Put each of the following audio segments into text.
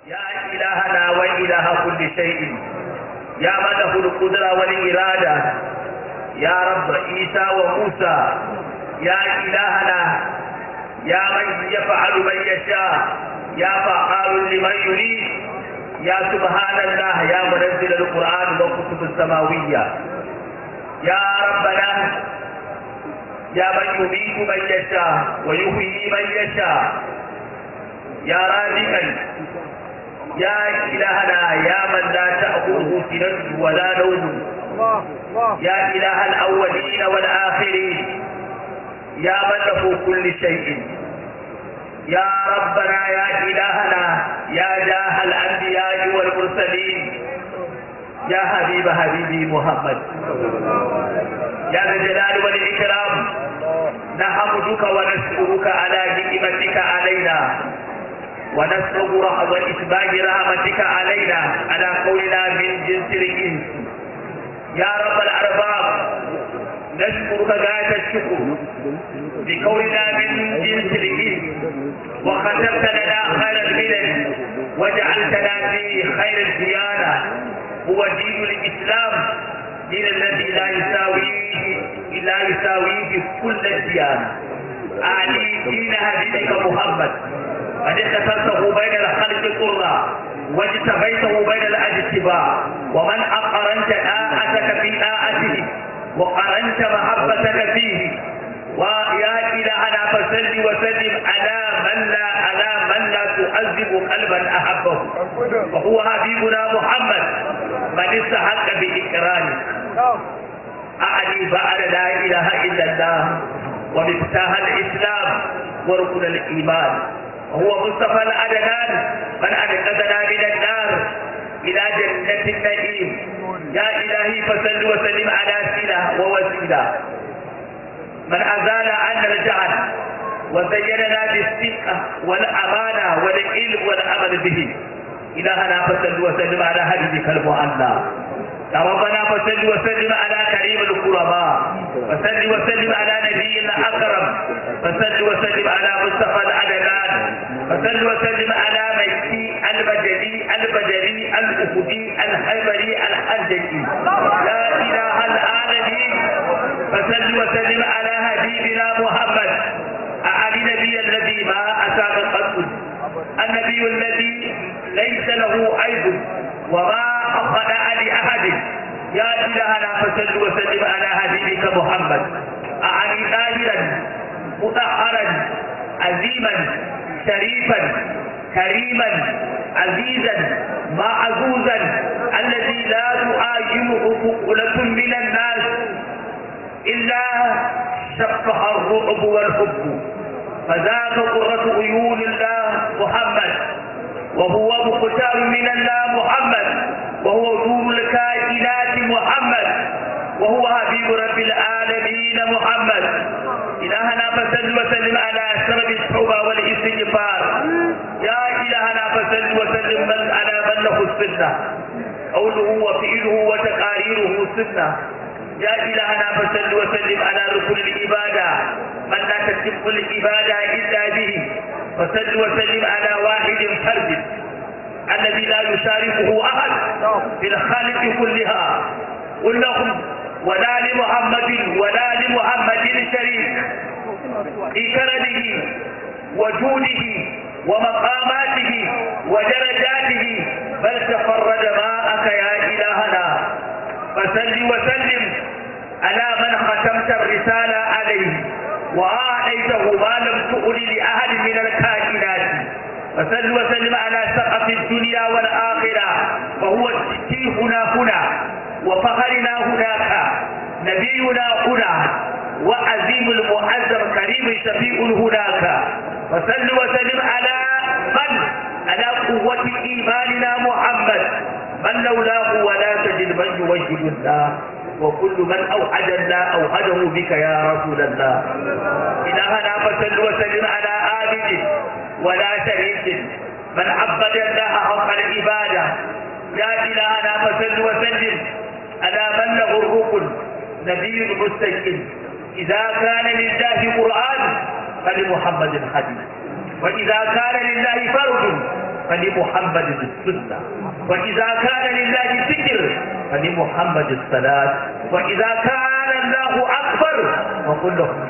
يا إلهنا وإله كل شيء، يا من له القدرة والإرادة، يا رب عيسى وموسى، يا إلهنا، يا من يفعل من يشاء، يا فعال لمن يريد، يا سبحان الله، يا منزل القرآن والكتب السماوية، يا ربنا، يا من يميت من يشاء ويحيي من يشاء، يا رازقا، يا إلهنا، يا من لا تأخذه سنة ولا نوم، يا إله الأولين والآخرين، يا من له كل شيء، يا ربنا، يا إلهنا، يا جاه الأنبياء والمرسلين، يا حبيبي محمد، يا ذا الجلال والإكرام، نحمدك ونشكرك على نعمتك علينا، ونسأل وإسباغ رحمتك علينا على قولنا من جنس الإنس. يا رب الأرباب، نشكرك غاية الشكر بقولنا من جنس الإنس، وختمت لنا خير الملل وجعلتنا في خير الديانة، هو دين الإسلام، دين الذي لا يساويه كل الديانة، أعني دين حبيبك محمد، قد اختصرته بين الخلق قرة واجتبيته بين الاجتباء، ومن أقرنت طاعتك في طاعته وقرنت محبتك فيه. ويا إلهنا فسل وسلم على من لا تعذب قلبا أحبه، وهو حبيبنا محمد من استحق بإكرامه، أعني بعد لا إله إلا الله ومفتاح الإسلام وركن الإيمان، وهو مصطفى الأدنان من أنقذنا من النار إلى جنة النعيم. يا إلهي فسل وسلم على سيلة ووسيلة من أزال عنا الجهل وزيننا بالصدق والأمانة والعلم والعمل به. إلهنا فسل وسلم على حبيبك المعلى. يا ربنا فسل وسلم على كريم الكرماء، فسل وسلم على نبينا الأكرم، فسل وسلم على مصطفى العدنان، فسل وسلم على مكي البدري الأهدي الحبري الحجكي، لا إله العالمين. فسل وسلم على حبيبنا محمد، أعني النبي الذي ما أساق قط، النبي الذي ليس له عيب وما أخطأ لأحد. يا إلهنا فسل وسلم على حبيبك محمد، أعني طاهرا مطهرا عزيما شريفا كريما عزيزا معزوزا، الذي لا تهاجمه ثقلة من الناس إلا شقها الرعب والحب، فذاك قرة عيون الله محمد، وهو مختار من الله محمد، وهو نور الكائنات محمد، وهو حبيب رب العالمين محمد. إلهنا فسل وسلم على سبب التوبة والاستغفار. يا إلهنا فسل وسلم على من له السنة، قوله وفعله وتقاريره سنة. يا إلهنا فسل وسلم على ركن العبادة من لا تتم العبادة إلا به، فسل وسلم على واحد فرد الذي لا يشاركه أحد في الخالق كلها. قل لهم ولا لمحمد شريك في كرمه وجوده ومقاماته ودرجاته، بل تفرد معك يا إلهنا. فسل وسلم على من ختمت الرسالة عليه وأعطيته ما لم تؤل لأحد من الكائنات. فسل وسلم على سقف الدنيا والآخرة، فهو شيخنا هنا وفخرنا هناك، نبينا هنا وعزيم المعزم كريم شفيع هناك. فسل وسلم على قوة إيماننا محمد، من لولاه ولا تجد من يوجد الله، وكل من أوحد الله أوحده بك يا رسول الله. إلهنا فسل وسلم على عابد ولا شريك من عبد الله حق العبادة. يا إلهنا فسل وسلم على من له الركن نبي مستقل، إذا كان لله قرآن فلمحمد حديث، وإذا كان لله فرد فلمحمد السنة، وإذا كان لله ذكر فلمحمد الصلاة، وإذا كان الله أكبر فقل لهم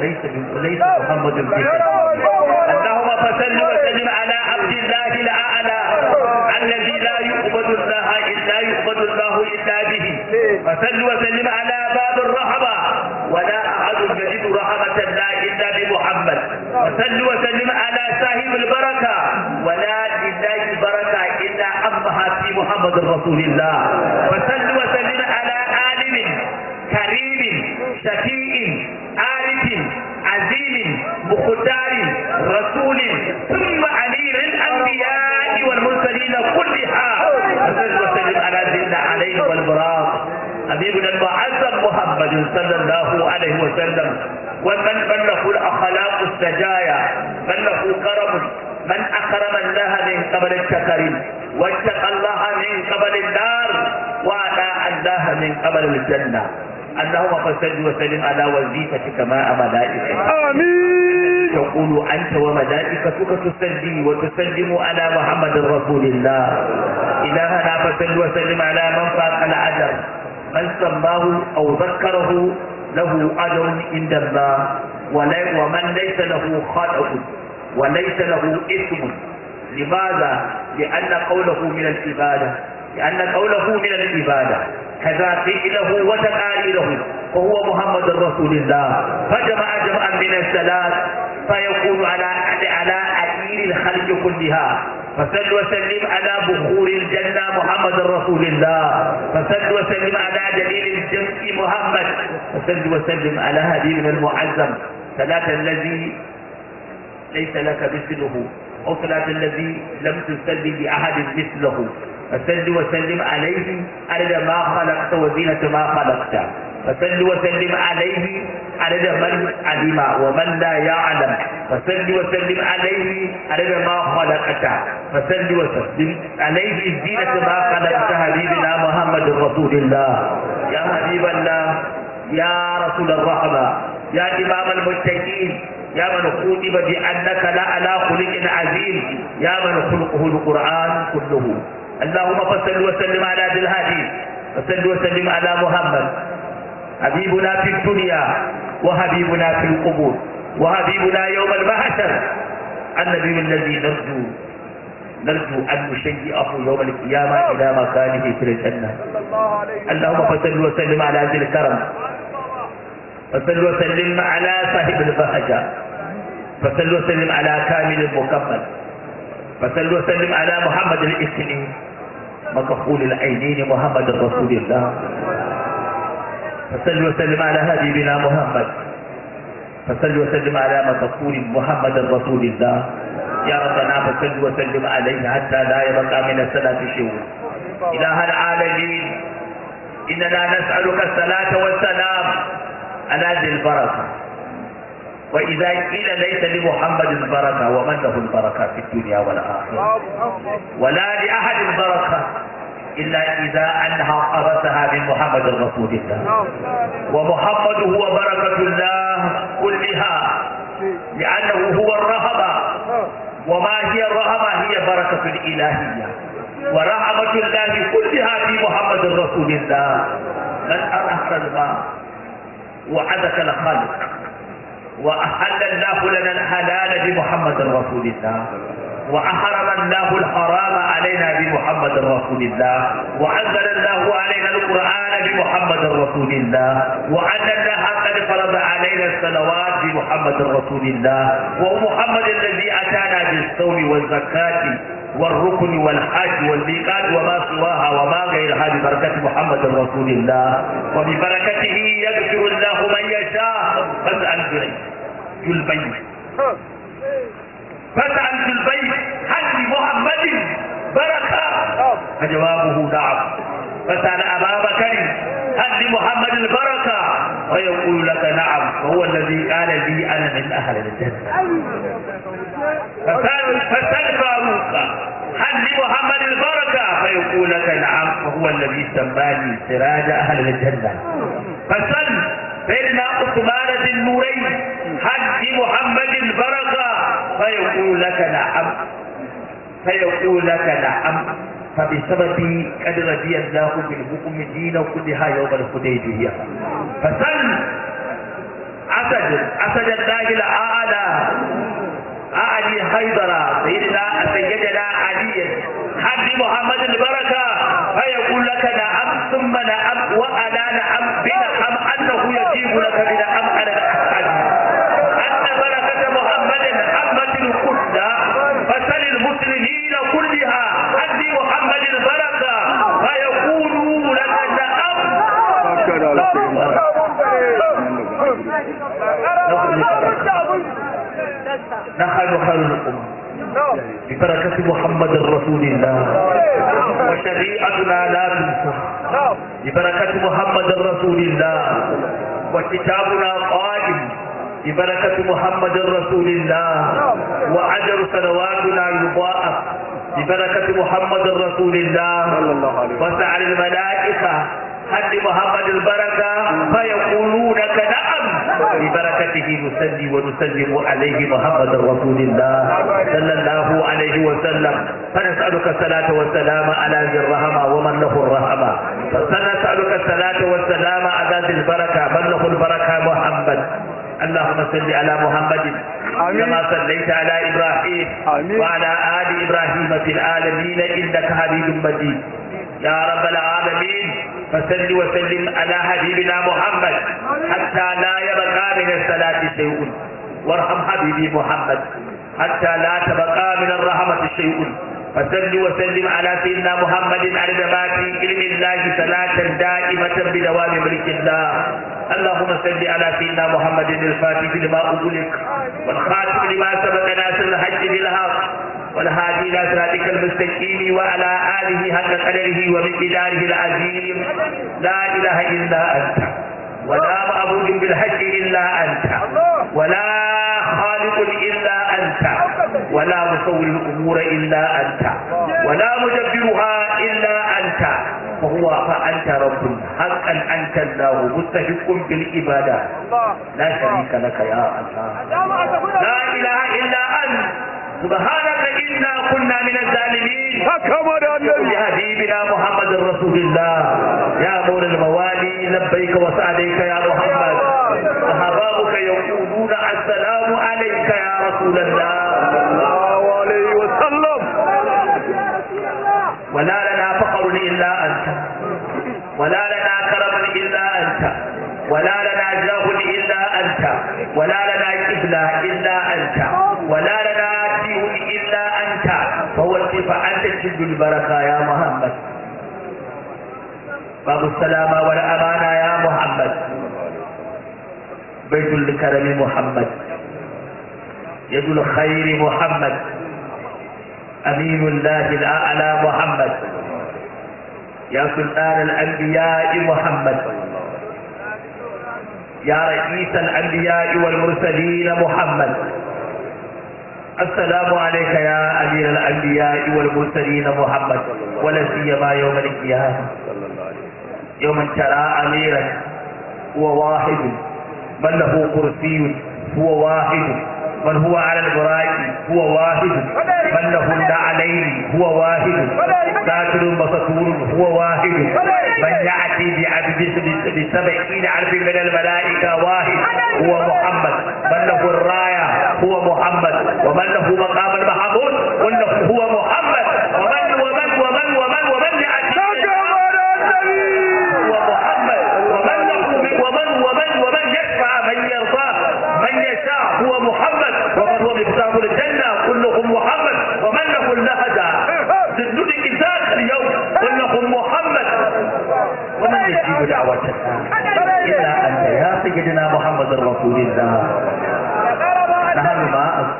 ليس محمد الذكر. اللهم فصل وسلم على عبد الله الأعلى الذي لا يقبض الله إلا به. فصل وسلم على باب الرحمة، ولا أحد يجد رحمة الله إلا بمحمد. فصل وسلم على صاحب البركة، ولا لله بركة إلا أمها في محمد رسول الله. فصل وسلم على عالم كريم شفيع عارف عزيم مختار رسول ثم علي الأنبياء والمرسلين كلها. فصل وسلم على ذل عليه والبراق حبيبنا المعظم محمد صلى الله عليه وسلم، ومن له الأخلاق السجايا، من له كرم، من أكرم الله من قبل الشكر، واتقى الله من قبل النار، وأطاع الله من قبل الجنة. اللهم صل وسلم على وظيفتك مع ملائكتك. آمين. تقول أنت وملائكتك تصلي وتسلم على محمد رسول الله. إلهنا فصل وسلم على من فاق العجر، من سماه أو ذكره له أجر عند الله، ومن ليس له خطأ وليس له إثم. لماذا؟ لأن قوله من العبادة، كذا فعله وتقاريره، وهو محمد رسول الله. فجمع جمعا من الصلاة فيكون على أثير الخلق كلها. فصل وسلم على بخور الجنة محمد رسول الله. فصل وسلم على دليل الجمع محمد. فصل وسلم على حبيبنا المعظم، صلاة الذي ليس لك مثله، أو صلاة الذي لم تصلي لأحد مثله. فصل وسلم عليه عدد ما خلقت وزينة ما خلقت. فصل وسلم عليه عدد من علم ومن لا يعلم. فصل وسلم عليه عدد ما خلقت. فصل وسلم عليه زينة ما خلقت حبيبنا محمد رسول الله. يا حبيب الله، يا رسول الرحمة، يا إمام المتقين، يا من خوطب بأنك لا على خلق عظيم، يا من خلقه القرآن كله. اللهم فصل وسلم على ذي الهادي، فصل وسلم على محمد، حبيبنا في الدنيا وحبيبنا في القبور وحبيبنا يوم المحشر، النبي الذي نرجو أن نشيئه يوم القيامة إلى مكانه في الجنة. اللهم فصل وسلم على ذي الكرم، فصل وسلم على صاحب البهجة، فصل وسلم على كامل المكمل، فصل وسلم على محمد الإسلام مكحول العينين محمد رسول الله. فصل وسلم على حبيبنا محمد، فصل وسلم على مكحول محمد رسول الله. يا ربنا فصل وسلم عليه حتى لا يبقى من الصلاة شيء. إله العالمين، إننا نسألك الصلاة والسلام على ذي البركة. وإذا قيل ليس لمحمد البركة ومن له البركة في الدنيا والآخرة، ولا لأحد البركة إلا إذا أنها قبسها من محمد رسول الله. ومحمد هو بركة الله كلها، لأنه هو الرحمة. وما هي الرحمة؟ هي بركة الإلهية، ورحمة الله كلها في محمد رسول الله. من أنهر الماء وعدك الخلق، وأحل الله لنا الحلال بمحمد رسول الله، وأحرم الله الحرام علينا بمحمد رسول الله، وأنزل الله علينا القرآن بمحمد رسول الله، وأن الله قد فرض علينا الصلوات بمحمد رسول الله. ومحمد الذي أتانا بالصوم والزكاة والركن والحج والميقات وما سواها وما غيرها ببركة محمد رسول الله. وببركته يغفر الله من يشاء. فاسأل ذو البيت، فاسأل ذو البيت هل لمحمد بركة؟ فجوابه نعم. فسأل أبا بكر هل لمحمد البركة؟ ويقول لك نعم، وهو الذي قال لي أنا من أهل الجنة. فسأل فاروق هل لمحمد البركة؟ فيقول لك نعم، وهو الذي سماني سراج أهل الجنة. فسأل سيدنا عثمان ذي النورين هل لمحمد البركة؟ فيقول لك نعم، فيقول لك نعم فبسبب قد رضي الله بالحكم دين كلها يوم الحديبية فسل أسد الله الأعلى علي حيدر سيدنا علي حد محمد البركة فيقول لك نعم ثم نعم وأنا نعم بنعم أنه يجيب لك بنعم أن بركة محمد عمت الكل فسل المسلمين كلها حد محمد البركة فيقولوا لك نعم نحن خير الأمة ببركة محمد رسول الله وشريعتنا لا تنسى ببركة محمد رسول الله وكتابنا قائم ببركة محمد رسول الله وأجر صلواتنا يضاعف ببركة محمد رسول الله وسعى الملائكة حد محمد البركة فيقولون نعم ببركته نصلي ونسلم عليه محمد رسول الله صلى الله عليه وسلم فنسألك الصلاة والسلام على ذي الرحمة ومن له الرحمة فنسألك الصلاة والسلام على ذي البركة من له البركة محمد اللهم صل على محمد كما صليت على إبراهيم وعلى آل إبراهيم في العالمين إنك حميد مجيد يا رب العالمين فصل وسلم على حبيبنا محمد حتى لا يبقى من الصلاة شيء وارحم حبيبي محمد حتى لا تبقى من الرحمة شيء فصل وسلم على سيدنا محمد عدد ما في علم الله صلاة دائمة بدوام ملك الله اللهم صل على سيدنا محمد الفاتح لما أغلق والخاتم لما سبق ناصر الحج بالحق والهادي الى صراطك المستقيم وعلى اله حق قدره ومقداره العظيم لا اله الا انت ولا معبود بالحق الا انت ولا خالق الا انت ولا مصور الامور الا انت ولا مدبرها الا انت فأنت رب حقا أنت الله مستحق بالعبادة لا شريك لك يا الله لا إله إلا أنت سبحانك إنا كنا من الظالمين حبيبنا محمد رسول الله يا مولى الموالي لبيك وسعديك يا محمد وحبابك يقولون السلام عليك يا رسول الله صلى الله عليه وسلم ولا لنا فقر إلا أنت ولا لنا كرم إلا أنت ولا لنا جاه إلا أنت ولا لنا قبلة إلا أنت ولا لنا دين إلا أنت فأنت جد البركة يا محمد باب السلامة والأمانة يا محمد بيت الكرم محمد يد الخير محمد أمين الله الأعلى محمد يا سلطان الأنبياء محمد يا رئيس الأنبياء والمرسلين محمد السلام عليك يا أمير الأنبياء والمرسلين محمد ولا سيما يوم القيامة يوم ترى أميرا هو واحد من له كرسي هو واحد من هو على البراق هو واحد من له النعلين هو واحد ساتر مسطور هو واحد من يأتي ب70 ألف من الملائكة واحد هو محمد من له الراية هو محمد ومن له مقام المحمود هو محمد ومن يأتي هو محمد ومن يشفع من يرضى من يشاء هو محمد ومن هو مفتاح الجنة كلهم محمد ومن له النهدى ذلك ذات اليوم كلهم محمد ومن يجيب دعوتك إلا أنت يا سيدنا محمد رسول الله نحن ما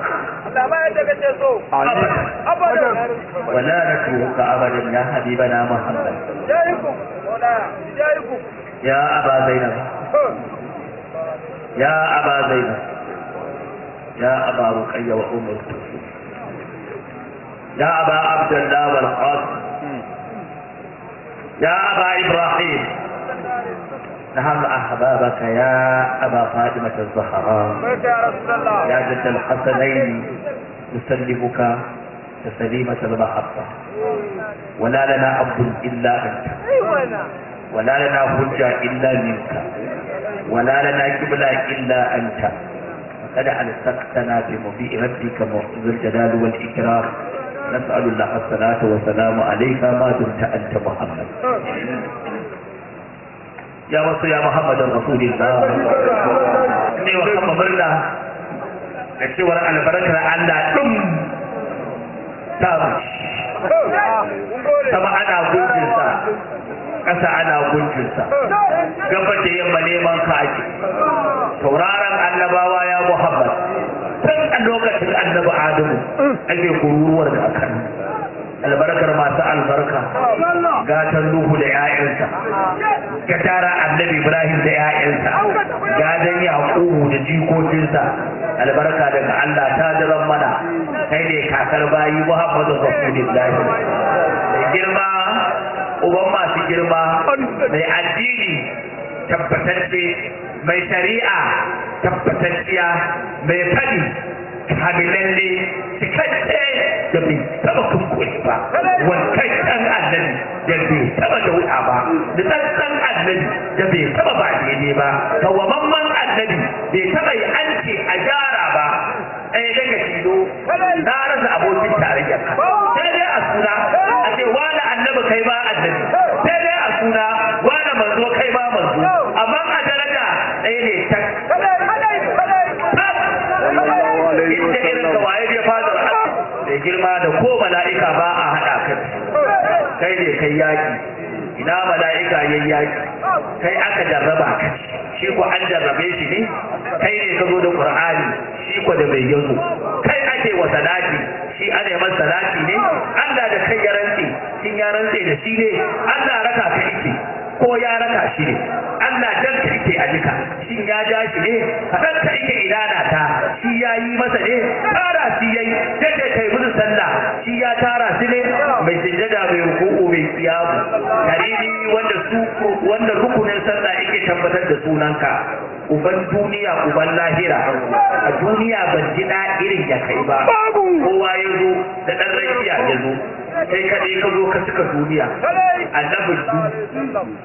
أبدا ولا نتوك أبدا يا حبيبنا محمد يا أبا زينب يا أبا زينب يا أبا رقية وأم الكلثوم يا أبا عبد الله والقاسم يا أبا إبراهيم نحن أحبابك يا أبا فاطمة الزهراء يا جد الحسنين نسلمك تسليمة المحبة ولا لنا عبد إلا أنت ولا لنا حجة إلا منك ولا لنا قبلة إلا أنت وقد ألصقتنا بمبيء ربك ذو الجلال والإكرام نسأل الله الصلاة والسلام عليك ما دمت أنت محمد يا وصي يا محمد رسول الله إني وخم مرنا لشور البركة على تامش sama ana gunjinsa ƙasa ana gunjinsa gabar da yamma neman ka ake tauraron annabawa ya Muhammad tun a lokacin annabi Adamu ake kururuwar da aka albarkar masu albarka gatan Nuhu da 'ya'yansa gatara annabi Ibrahim da 'ya'yansa gadan Yaqubu da jikokinsa albarka daga Allah ta jiran mana kai ne kakar bayi Muhammadu Rasulullahi mai girma uban masu girma mai addini tabbatacce mai shari'a tabbatacciya mai fadi kamilalle cikakke da bai taba kuskure ba wankan annabi da bai taba dauda ba da tsantsan annabi da bai taba ba daidai ba tawamamman annabi bai taba yi an ce a gyara ba ɗaya daga tilo na rasa abokin tarayya sai dai a suna a ce wani annabi kai ba annabi sai dai a suna wani manzo kai ba manzo amma a daraja ɗaya ne tak inda irin da waye ya fadar da girma da ko mala'ika ba a haɗa kai ne kai yaƙi ina mala'ika yayin yaƙi kai aka jarraba ka shi ko an jarrabe shi ne kai ne ka zo da Qur'ani shi ko da bai yanzu kai ake wa salati shi ana yi masa salati ne Allah da kai ya rantse in ya rantse da shi ne Allah raka ka yake ko ya raka shi ne Allah dan ka yake a jika shin ya ja shi ne kadan ka yake ilana ta shi ya yi masa ne tara shi yayi dace kai musu sallah shi ya tara shi ne mai sujjada mai ruku'u mai qiyamu karimi wanda rukunin sallah yake tabbatar da sunanka uban duniya uban lahira a duniya ban ji irin ya kai ba kowa ya zo da ɗan rakiya ya zo sai kaɗai ka zo ka cika duniya annabin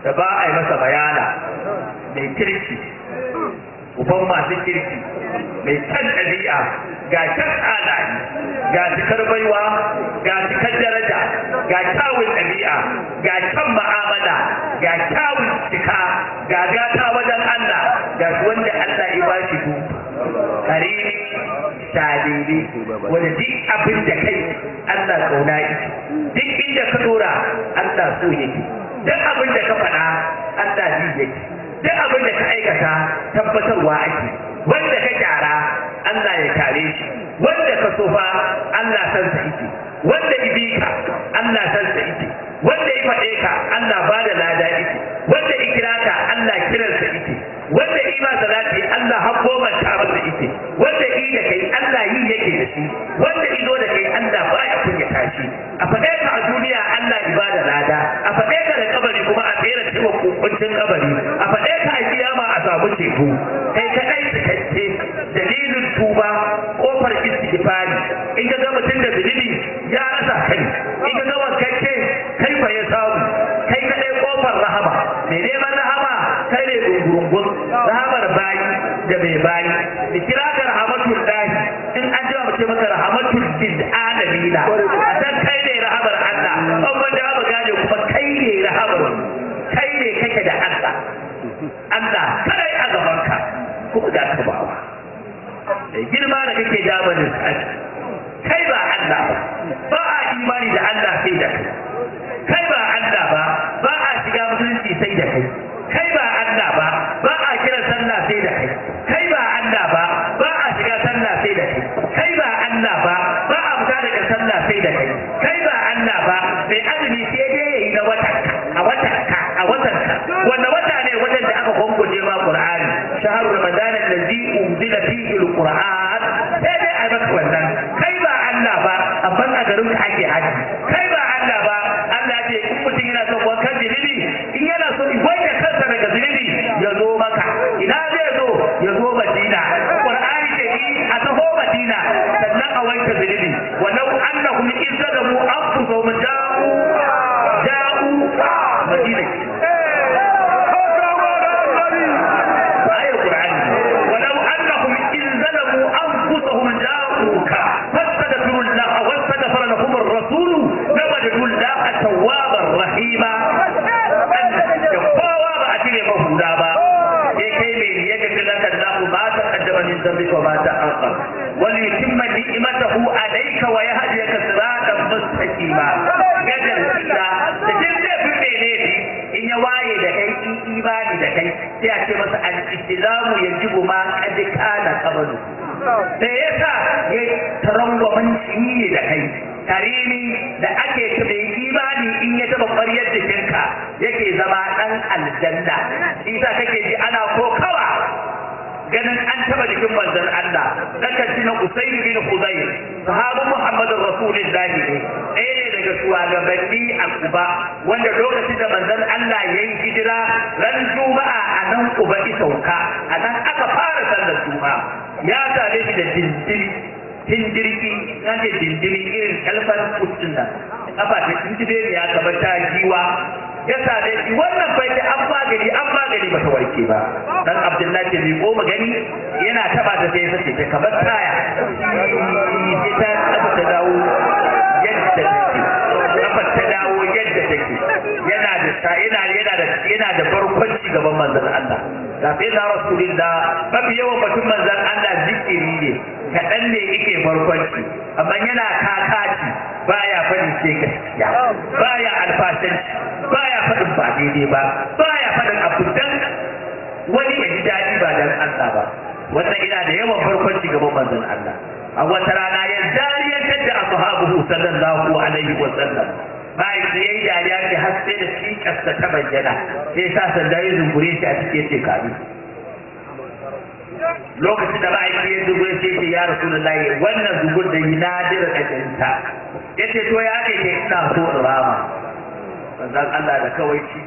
da ba a yi masa bayana mai kirki uban masu kirki mai kan ɗabi'a ga kan halaye ga cikar baiwa ga cikar daraja ga kyawun ɗabi'a ga kan ma'amala ga kyawun cika ga gata wajen Allah ga wanda Allah ya ba shi du karimi sadidi wanda duk abin da kai Allah kauna yi duk inda ka dora Allah so yake duk abin da ka faɗa Allah ji yake duk abin da ka aikata tabbatarwa ake wanda ka kyara Allah ya kare shi wanda ka sofa Allah san sa yake wanda ibika Allah san sa yake wanda ya faɗe ka Allah ba da lada yake wanda ikira ka Allah kiransa yake wanda ima salati Allah hakoma ta masa yake wanda yi da kai Allah yi yake da shi wanda izo da kai Allah ba ya kunya tashi a faɗe ka a duniya Allah ibada lada a faɗe ka da kabari kuma a tsere cewa kukuncin kabari a faɗe ka a kiyama a samu ceto kai kadai cikakke dalilin tuba kofar istighfari in ka ga mutum da zunubi ya rasa kai in ka ga wankakke kai fa ya samu kai kadai kofar rahama mai neman rahama kai ne gungurungun rahamar bayi da mai bayi da kira ka rahamatul lahi in an jima mace maka rahamatul lil alamina a san kai ne rahamar Allah an wanda ba gane kuma kai ne rahamar kai ne kake da Allah Allah kai a gaban ka kuma da ka bawa girma da kake zamanin kai ba Allah ba a imani da Allah sai da kai kai ba Allah ba a shiga musulunci sai da kai kai ba Allah ba a kira sallah sai da kai kai ba Allah ba a shiga sallah sai da kai kai ba Allah ba a fita daga sallah sai da kai kai ba Allah ba sai azumi sai dai yayi na a watanka wanda wata ne wajen da aka gongoje ma Qur'ani shahru ramadan allazi unzila fihi alquran sai dai a maka wannan kai ba Allah ba amma a garin ka ake haji kai ba Allah ba Allah ce in mutum yana son wankan zunubi in yana so in wanke kansa daga zunubi ya zo maka ina zai zo ya zo Madina Qur'ani ce a taho Madina sannan awaita zunubi walau annahum izzalamu anfusahum ja'u madina ayat qur'ani walau annahum izzalamu anfusahum ja'uka fastaghfiru Allah wastaghfara lahum ar-rasul lawajadu Allah tawwabar rahima kowa ba a cire mahuda ba sai kai mai yadda tilaka Allah ma ta kaddama min dhanbika wa ma ta'akhkhar wal yutimma ni'matahu alayka wa yahdiyaka siratan mustaqima gadan tsira da jinda ne in ya waye da kai imani da kai sai a ce masa al-islamu yajibu ma qad kana qablu sai yasa ya tarangwamanci da kai karimi da ake ta mai imani in ya taba ƙwaryar jikinka yake zama ɗan aljanna isa kake ji ana kokawa ganin an taba jikin manzon Allah daga ji na Usayd bin Khudayr sahabu Muhammadin Rasulullahi ne ɗaya ne daga shugabanni a Quba wanda lokacin da manzon Allah yayi hijira ran Juma'a a nan Quba isauka a nan aka fara sallar Juma'a ya tare shi da tindirki na ce dindiri irin kalfar kutun nan kafa ta tindire ne ya gaba ta giwa ya same shi wannan bai ta an magani ba ta warke ba dan Abdullahi ke ko magani yana taba ta sai sace ta kamar taya sai ta kafa ta dawo yadda take kafa ta dawo yadda take yana da barkwanci gaban manzon Allah da sai da rasulullah mafi yawan batun manzon Allah zikiri ne kaɗan ne yake barkwanci amma yana kakaci baya faɗin sai gaskiya baya alfashanci baya faɗin ba daidai ba baya faɗin abu dan wani ya ji daɗi ba dan Allah ba wannan ina da yawan barkwanci gaban manzon Allah a wata rana ya zariyantar da ashabuhu sallallahu alaihi wa sallam bai yayi dariya da haske da cikarsa ta bayyana sai sa sanda ya zungure shi a cikin ce kabi lokacin da ma'aiki ya zubo ya ce ya Rasulullahi wannan zubur da yi nadira da jinta ya ce to ya ke ina so in rama manzon Allah da kawaici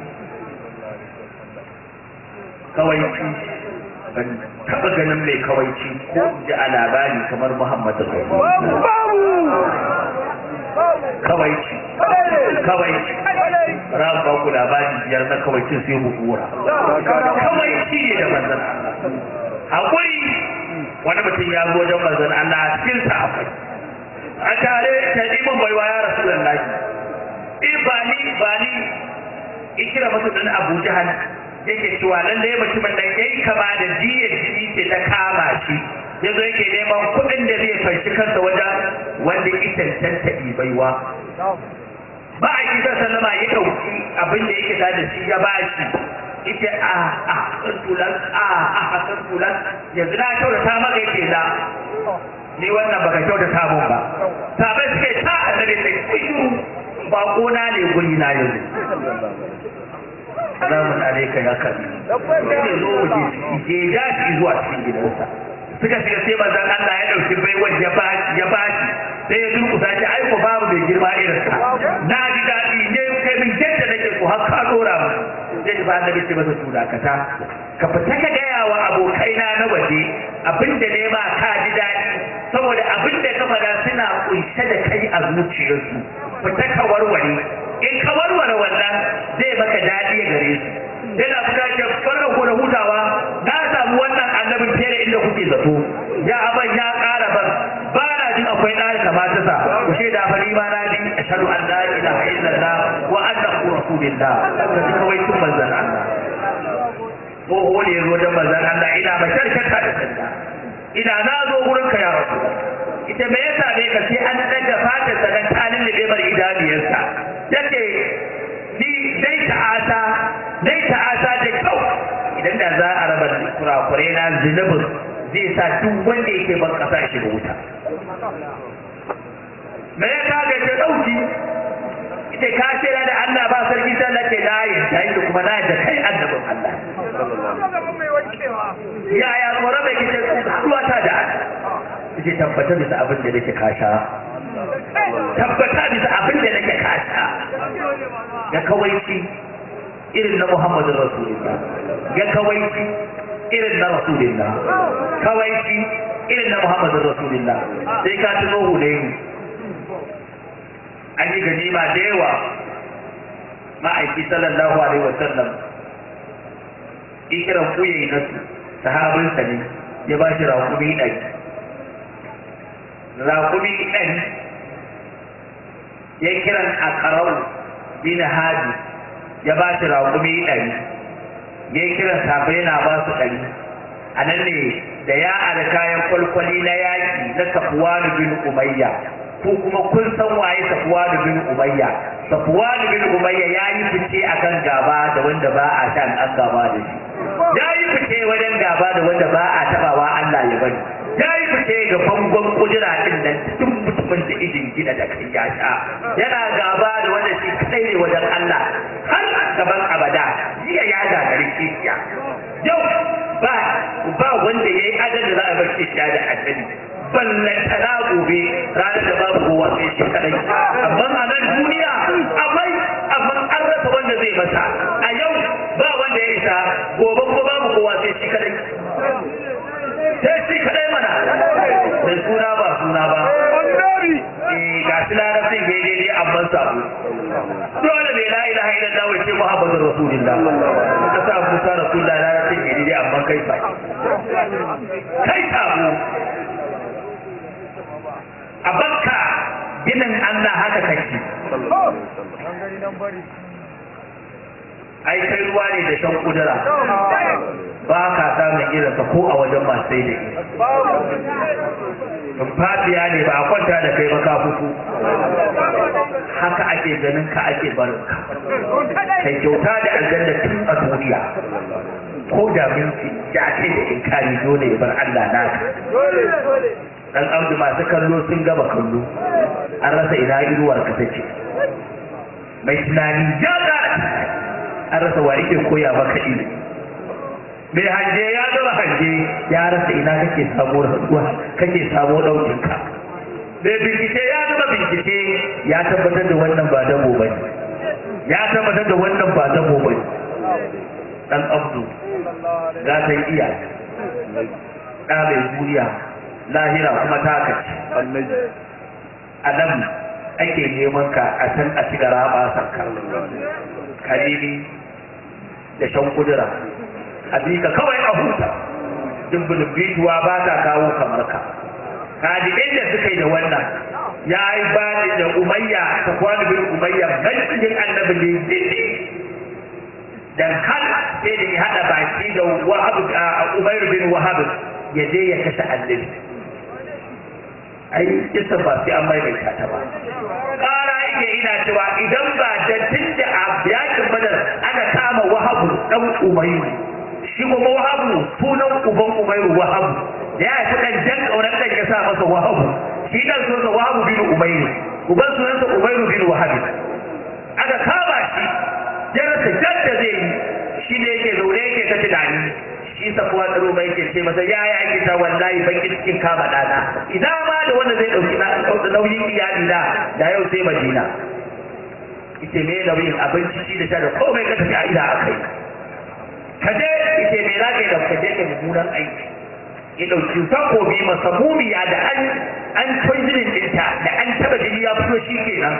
ban taba ganin mai kawaici ko ji a labari kamar Muhammadu kawaici ran ba ku labari biyar na kawaicin sai mu kura kawaici ne da manzon Allah hakuri wani mutum ya zo wajen manzon Allah a cikin sa akwai a tare ta ɗiban baiwa ya Rasulullahi ba ni ikira masu ɗan Abu Jahal yake cewa lallai mutumin nan yayi kama da diyar jini ce ta kama shi yazo yake neman kuɗin da zai fanshi kansa wajen wanda ya cancanta baiwa ba a kisa sallama ya ɗauki abin da yake da shi ya bashi ita hasan tulan yanzu na kyautata maka yake da ni wannan baka kyautata mun ba sabai suke ta annabi sai shiru ba kona ne guri na yanzu salamun alaika ya kabi sai zo je ja shi zuwa cikin gidansa suka shiga sai manzon Allah ya dauki baiwan ya bashi sai ya durkusa shi ai ko babu da girma irin sa na ji dadi ne kai min yadda nake ko har ka dora mu sai ba annabi ce masa su dakata ka fita ka gaya wa abokaina na waje abinda ne ma ka ji dadi saboda abinda ka fada suna kunshe da kai a zuciyarsu fita ka warware in ka warware wannan zai maka dadi gare su yana bukatar farko ko da hutawa na samu wannan annabin fiye da inda kuke zato ya aban ya ƙara ban ba na jin akwai ɗari kamata sa ku shaida fa ni ma na ji ashhadu an la ilaha illallah wa annahu rasulullah ka ji kawai tun manzon Allah ko wani ya zo da manzon Allah ina masharkata da sanda ina na zo gurin ka ya rasul ita me yasa ne ka sai an daga fatar sa dan talin da bai bar idaniyarsa yace ni dai ta'ata da kyau idan da za a raba kurakurai na zunubin zai sa duk wanda yake ban kasa shi da wuta me ya kaga ta dauki ita ka shira da Allah ba sarki sallah ke da yin tayi da kuma na da kai annabin Allah ya tsoro da kike duwa ta da kike tabbata bisa abin da nake kasha tabbata bisa abin da nake kasha ya kawaici irin na Muhammadin Rasulullah ya kawaici irin na Rasulullah kawaici irin na Muhammadin Rasulullah sai ka tuno Hunayn an yi ganima da yawa ma'aiki sallallahu alaihi wasallam ikiran kuyayi na su sahabinsa ne ya ba shi raƙumi ɗari ya kiran a ƙarau bin hadi ya ba shi raƙumi ɗari ya kiran sabai na ba su ɗari a nan ne da ya ada kayan kwalkwali na yaƙi na Safwan bin Umayya ko kuma kun san waye Safwan bin Umayya Safwan bin Umayya ya yi fice akan gaba da wanda ba a shan an gaba da shi ya yi fice wajen gaba da wanda ba a tabawa Allah ya bari ya yi fice ga bangon kujira din nan duk mutumin da idin gida da kai ya sha yana gaba da wanda shi kadai ne wajen Allah har gaban abada jiya ya da rikiya yau ba wanda yayi adalci za a bar shi da addini ballantana gobe ranar da babu kowa sai shi kadai amma a nan duniya akwai amma an rasa wanda zai masa a yau ba wanda ya isa gobe ko babu kowa sai shi kadai mana sai suna ba ga shi larabcin ya yi daidai amma sabo dole mai la ilaha illallah wai ce muhammadur rasulullah ka sa musa rasulullah larabcin ya yi daidai amma kai sabo a bakka ginin Allah haka kake ai kai ruwa ne da shan kudura ba ka samun irinsa ko a wajen masu sai da fatiya ne ba a kwanta da kai ba ka fito haka ake ganin ka ake barin ka kai kyauta da aljanna tun a duniya ko da minti ya ce da inkari dole ya bar Allah naka dan abdu masu kallo sun gaba kallo an rasa ina iruwar ka take mai tunani ya ƙara an rasa wa yake koya maka ilimi mai hanje ya gaba hanje ya rasa ina kake samu rasuwa kake samu ɗaukin ka mai bincike ya gaba bincike ya tabbatar da wannan ba dabo ba ne ya tabbatar da wannan ba dabo ba ne dan abdu za ta iya ɗa mai duniya lahira kuma ta kaci a nan ake neman ka a san a shiga raba sanka karimi da shan kudura a ka kawai a huta dubbulin bituwa ba ta kawo kamar ka kadiɗin da suka yi da wannan ya yi bani da umayya ta kwanu bin umayya gancin annabi ne dindi dan har sai da ya haɗa baki da wahabu a umayr bin wahab ya je ya kashe annabi ai kisa ba sai an mai ta ba ƙara yake ina cewa idan ba da tunda a yakin badar aka kama wahabu dan umayru shi kuma wahabu sunan uban umayru wahabu da ya fi dan jan kauran dan ya sa masa wahabu shi dan sunansa wahabu bin umayru uban sunansa umayru bin wahab aka kama shi ya rasa jadda zai yi shi ne yake zaune yake ta tunani shi safuwa tsaro mai ke ce masa ya ake ta wallahi banki cikin kama dana idan ma da wanda zai dauki nauyin iyali da yau sai Madina ita me nauyin abinci shi da sha da komai ka tafi a ida akai kaje ita me za ka yi da kaje ka mummunan aiki ya dauki takobi masa mumiya da an poisoning ɗinta da an taba jini ya fito shi kenan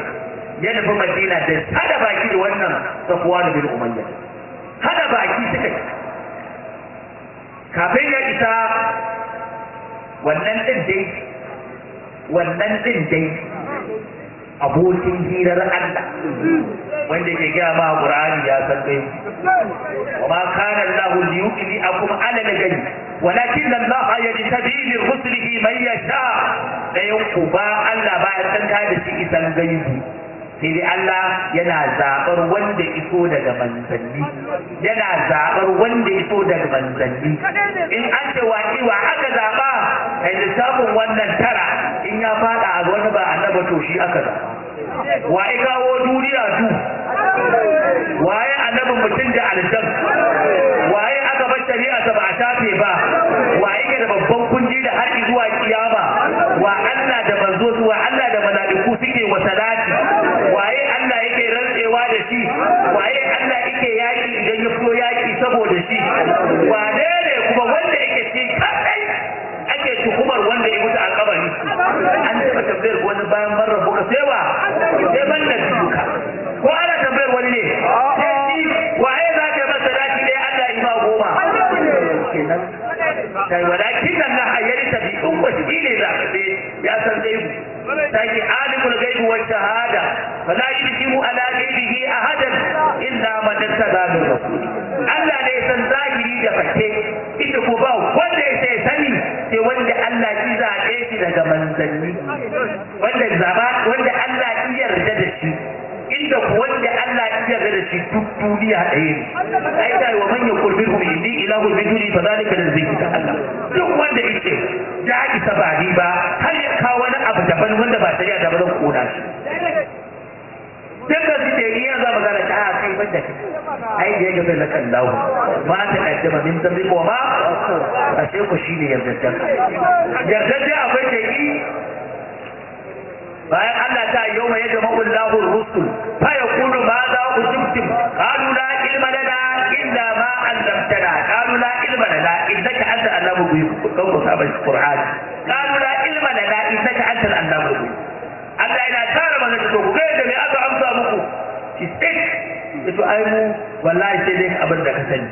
ya nufi Madina da hada baki da wannan safuwa da bin umayya hada baki suka kafin ya isa wannan din dai abokin hirar Allah wanda ke gaya ma Qur'ani ya san kai wa ma kana Allahu liyuqli'akum 'ala al-ghayb walakin Allah yajtabi li rusulihi man yasha da yanku ba Allah ba ya san ka da shi isan gaibi sai dai Allah yana zaɓar wanda iso daga manzanni yana zaɓar wanda iso daga manzanni in an ce wa aka zaɓa kai lissafin wannan tara in ya faɗa a wani ba annaba to shi aka zaɓa wa ya kawo duniya du waye annabin mutum da aljan waye aka bar shari'a ta ba a shafe ba waye ke da babban kunji da har zuwa kiyama wa Allah da manzo wa Allah da mala'iku suke wa salati waye Allah yake rantsewa da shi waye Allah yake yaki idan ya fito yaki saboda shi wane ne kuma wanda yake ci kadai ake tuhumar taɓa tambayar wani bayan marar buka sai wa sai ban da duka ko ana tambayar wani ne waye za ka yi masa daki ɗaya Allah yi ma goma kenan kai walakin nan na hayyari tabi'un wasu ne za ka ya san gaibu take alimul gaibi wa shahada fala yudhimu ala ghaibihi ahadan illa man tattaqa min rasul Allah ne san zahiri da fake ita ko ba wanda ya sani sai wanda Allah ya zabe shi daga manzanni wanda Allah ya yarda da shi inda wanda Allah ya yarda da shi duk duniya ɗaya ne ai da wa man yaqul minhum inni ilahu min duni fa zalika lazika Allah duk wanda yake ya isa ba ni ba har ya kawo wani abu daban wanda ba shari'a da ba zan kona shi daga su ce iya za mu gana ta kai banda ai da yake bai lakan dawo ma ta kaddama min zambi ko ma ashe ku shine yardajjan akwai sheki bayan Allah ta yau mai jama'u Allahu rusul fa yaqulu ma za ujibtum qalu la ilma lana illa ma 'allamtana qalu la ilma lana innaka anta allamu bi kawu sabal qur'an qalu la ilma lana innaka anta allamu bi Allah ina tare mana da ku ga da me aka amsa muku ki tsik to ai mu wallahi sai dai abin da ka sani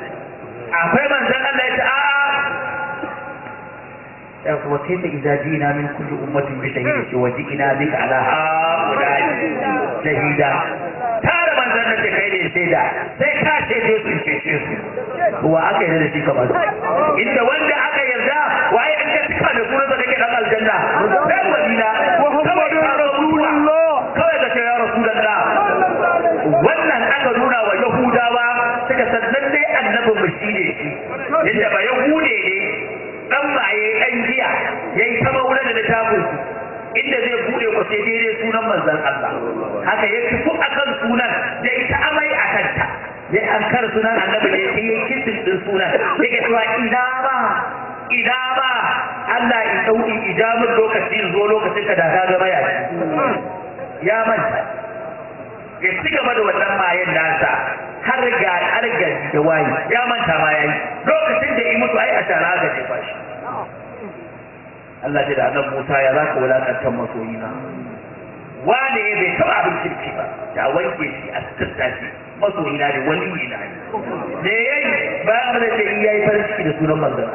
akwai manzon Allah ya ce وكيف إذا جئنا من كل أمة بشهيد وجئنا بك على هؤلاء شهيدا ترى من ذنب خير سيدا سيكا شهيد سيكا هو أكيد هذا الشيء كمان إذا وانت أكيد يرجع وأي أنت تكاد سورة ذلك على الجنة فمدينة محمد رسول الله كيف يا رسول الله wannan aka nuna wa Yahudawa suka sannan dai annabin mu shine shi inda ba Yahude ne dan maye dan giya yayi ta maula da littafin su inda zai bude ko sai dai sunan manzon Allah haka yake ku akan sunan yayi ta amai akan ta yayi an kar sunan annabi ne yayi kitin din sunan yake cewa ina ba Allah ya sauki ijamin lokaci zo lokacin ka da ka ga baya ya manta ya ci gaba da wannan mayen nasa har ga da wayi ya manta ma yayi lokacin da yi mutu ai a tara ga jefa shi Allah ya da annabi Musa ya zaka wulakantar masoyina wane bai taba abin kirki ba ya wanke shi a tsatsa shi masoyina ne wani ne na ne yayi bayan da sai yayi farin ciki da sunan manzon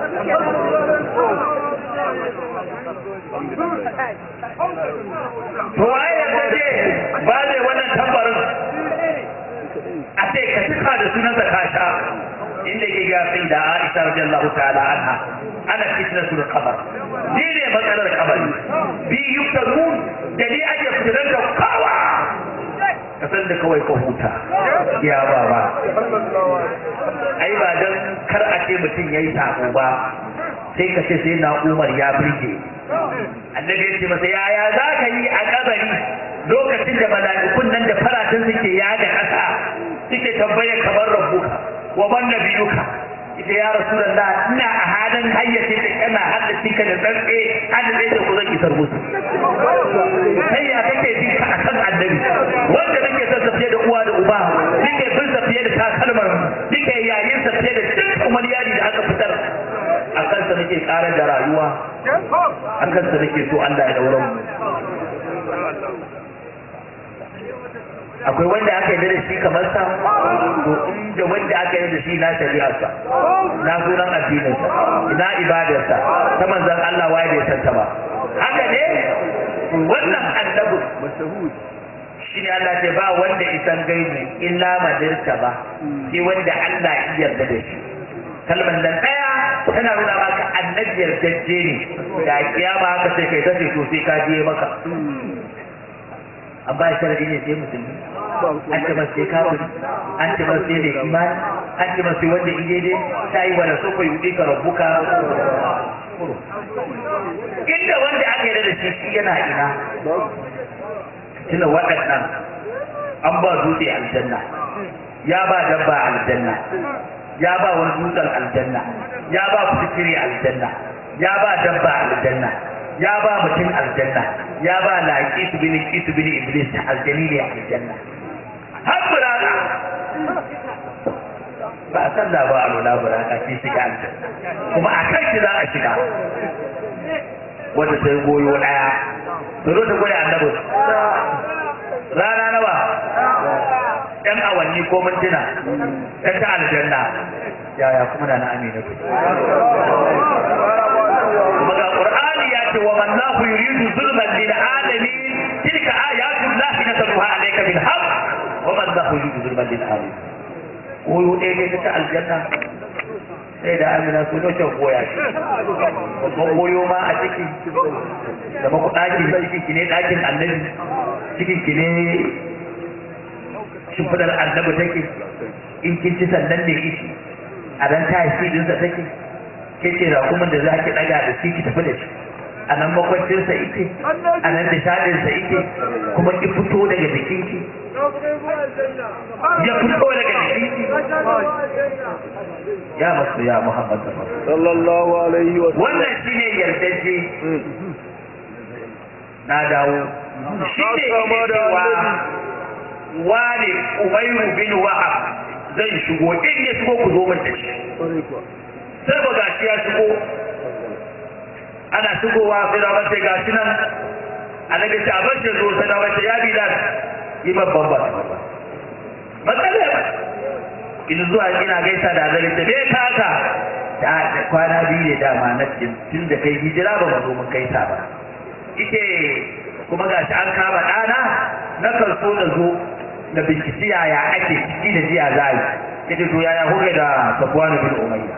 to ai da ce ba ne wannan tambarin a sai ka tuka da sunansa ka sha inda yake ga sai da Aisha radiyallahu ta'ala anha ana fitnatul qabr ni ne matsalar kabari bi yuktarun da ni ake fitar da kawa ka san da kawai ka huta ya baba ai ba dan kar a ce mutum yayi sako ba sai ka ce sai na Umar ya burge annabi ya ce masa yaya za ka yi a kabari lokacin da mala'ikun nan da faratan suke yaga ƙasa suke tambayar kamar rabbuka wa man nabiyuka ita ya rasulullah ina a halin hayyace da kana haddace ka da tsantse haddace da ku zan isar musu sai ya kake jin ka akan annabi wanda nake son sa fiye da uwa da uba nake bin sa fiye da takalmar nake yayin sa fiye da duk wani yadi da aka fitar a kansa nake ƙara da rayuwa a kansa nake so Allah ya daura mu akwai wanda aka yi da shi kamar sa to inda wanda aka yi da shi na shari'arsa na sunan addininsa ina ibadarsa ta manzon Allah waye bai san ta ba haka ne wannan annabi mashhud shine Allah ce ba wanda isan gaibi illa madirta ba sai wanda Allah ya yarda da shi kalmar nan daya tana nuna maka annabi yardajje ne da kiyama haka sai kai tace to sai ka je maka amma sharadi ne sai musulmi an ce masu kafin an ce masu ne imani an ce masu wanda ije ne ta yi wani sofa yi ka rabuka inda wanda aka yi da shi yana ina tuna waɗannan an ba dutse aljanna ya ba dabba aljanna ya ba wani dutsen aljanna ya ba kusurri aljanna ya ba dabba aljanna ya ba mutum aljanna ya ba laƙi su bini iblis aljanni ne aljanna har buraka ba a sallah ba a lula buraka sai shiga aljanna kuma a kan shi za a shiga wanda sai goyo ɗaya to zo ta gwada annabi rana nawa ɗan awanni ko mintuna ta ta aljanna yaya kuma na amina kuma ga qur'ani ya ce wa man lahu yuridu zulman lil alamin tilka ayatu llahi natluha alayka bil haqq wa man lahu yuridu zulman lil alamin ko dai ta aljanna sai da amina su doce koya shi babban goyo ma a ciki da maku ɗakin cikin ki ne ɗakin annabi cikin ki ne shimfidar annabi take in kin ci sannan ne ishi a ran tashi dinsa take ke ce rakumin da za ki ɗaga da shi ki tafi da shi a nan makwancinsa ike a nan nishadinsa ike kuma ki fito daga jikinki ya fito daga jikinki ya masu ya Muhammad sallallahu alaihi wa sallam wannan shine yardaje na dawo shi ne cewa wani Umayru bin Wahab zai shigo in ya shigo ku zo mun da shi sai ba gashi ya shigo ana shigowa sai da wace gashi nan annabi ta bace zo sai da wace ya Bilal yi babban ba matsala in zuwa ina gaisa da annabi ta bai kaka da kwana biyu ne dama na tun da kai hijira ba mu zo mun gaisa ba ite kuma gashi an kama ɗana na karso da zo da bincike yaya ake ciki da jiya zai ita to yaya huke da Safwan bin Umayya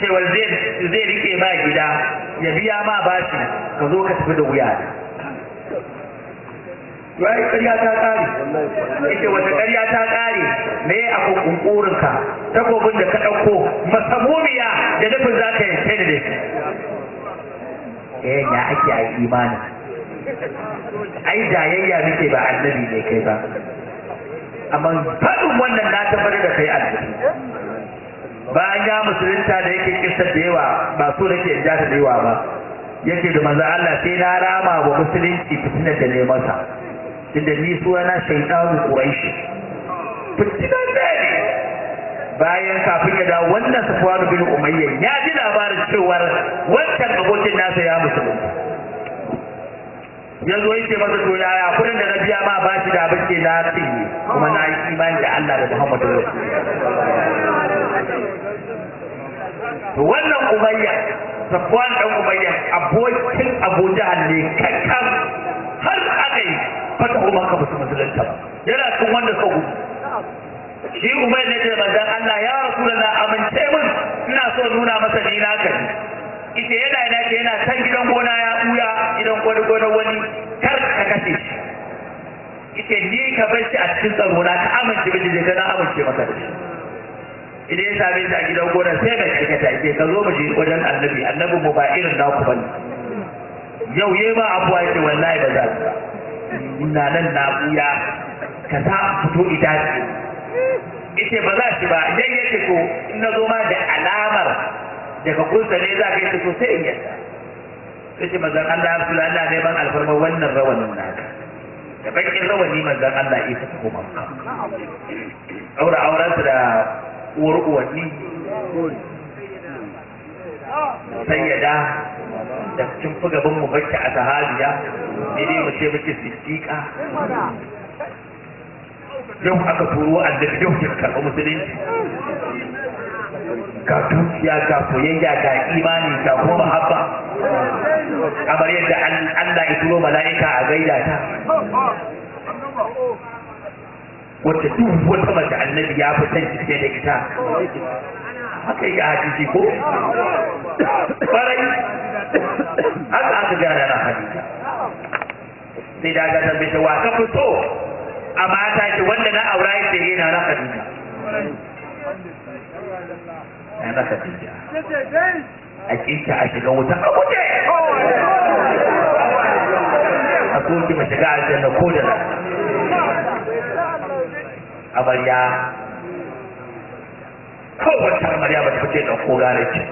cewar zai rike ba gida ya biya ma bashi ka zo ka tafi da wuya yayi ƙarya ta ƙare ita wata ƙarya ta ƙare me a kunkurinka takobin da ka ɗauko masamumiya da nufin za ka yanke da shi ya ake a imani ai jayayya muke ba annabi ne kai ba amma faɗin wannan na tabbatar da kai annabi bayan ya musulunta da yake kissar da yawa ba so nake in ja ta da yawa ba yake da manzo Allah sai na rama wa musulunci fitinar da ne masa tunda ni suna shaytanu quraish fitinar da ne bayan kafin ya dawo wannan Safwan bin Umayya ya ji labarin cewar wancan abokin nasa ya musulunta yanzu yake masa to yaya kudin da na biya ma ba shi da abin ke na tsinye kuma na yi imani da Allah da Muhammadu Rasulullah to wannan Umayya Safwan dan Umayya abokin Abu Jahal ne kakkan har aka yi fata kuma ka musulunta yana cikin wanda suka gudu shi Umayya ne da manzon Allah ya Rasulullah amince min ina so nuna masa ni na kai ita yana san gidan gona ya buya gidan gona wani kar ka kace shi ita ni ka bar shi a cikin tsaro na ka amince miji da na amince maka da shi idan ya same shi a gidan gona sai mai karkata ita ka zo mu je wajen annabi mu ba irin naku bane yau yayi ma abuwa yake wallahi ba za ka ina nan na buya ka ta fito idaci ita ba za shi ba idan yake to in na zo ma da alamar daga kunsa ne za ka yi so sai in yadda sai ce manzon Allah ya rasul Allah ne ban alfarma wannan rawanin naka da bakin rawani manzon Allah ya saka kuma aurensa da uwar uwanni sayyada da cin fi gaban mu bacci a sahabiya ne dai mu ce muke siddiqa yau aka turo annabi yau ya karɓi musulunci ga dukiya ga soyayya ga imani ga kuma mahabba kamar yadda Allah ya turo mala'ika a gaida ta wacce duk wata mace annabi ya fi san cike da ita haka yi a hadisi ko farai haka aka gana na hadisi sai da ga tambaye ta wa ka fito a mata ce wanda na aura yake yana na hadisi na maka tija a kinta a shiga wuta a guje a koki ma shiga aljanna ko da amarya kowace amarya ba ta fice da ko gare ce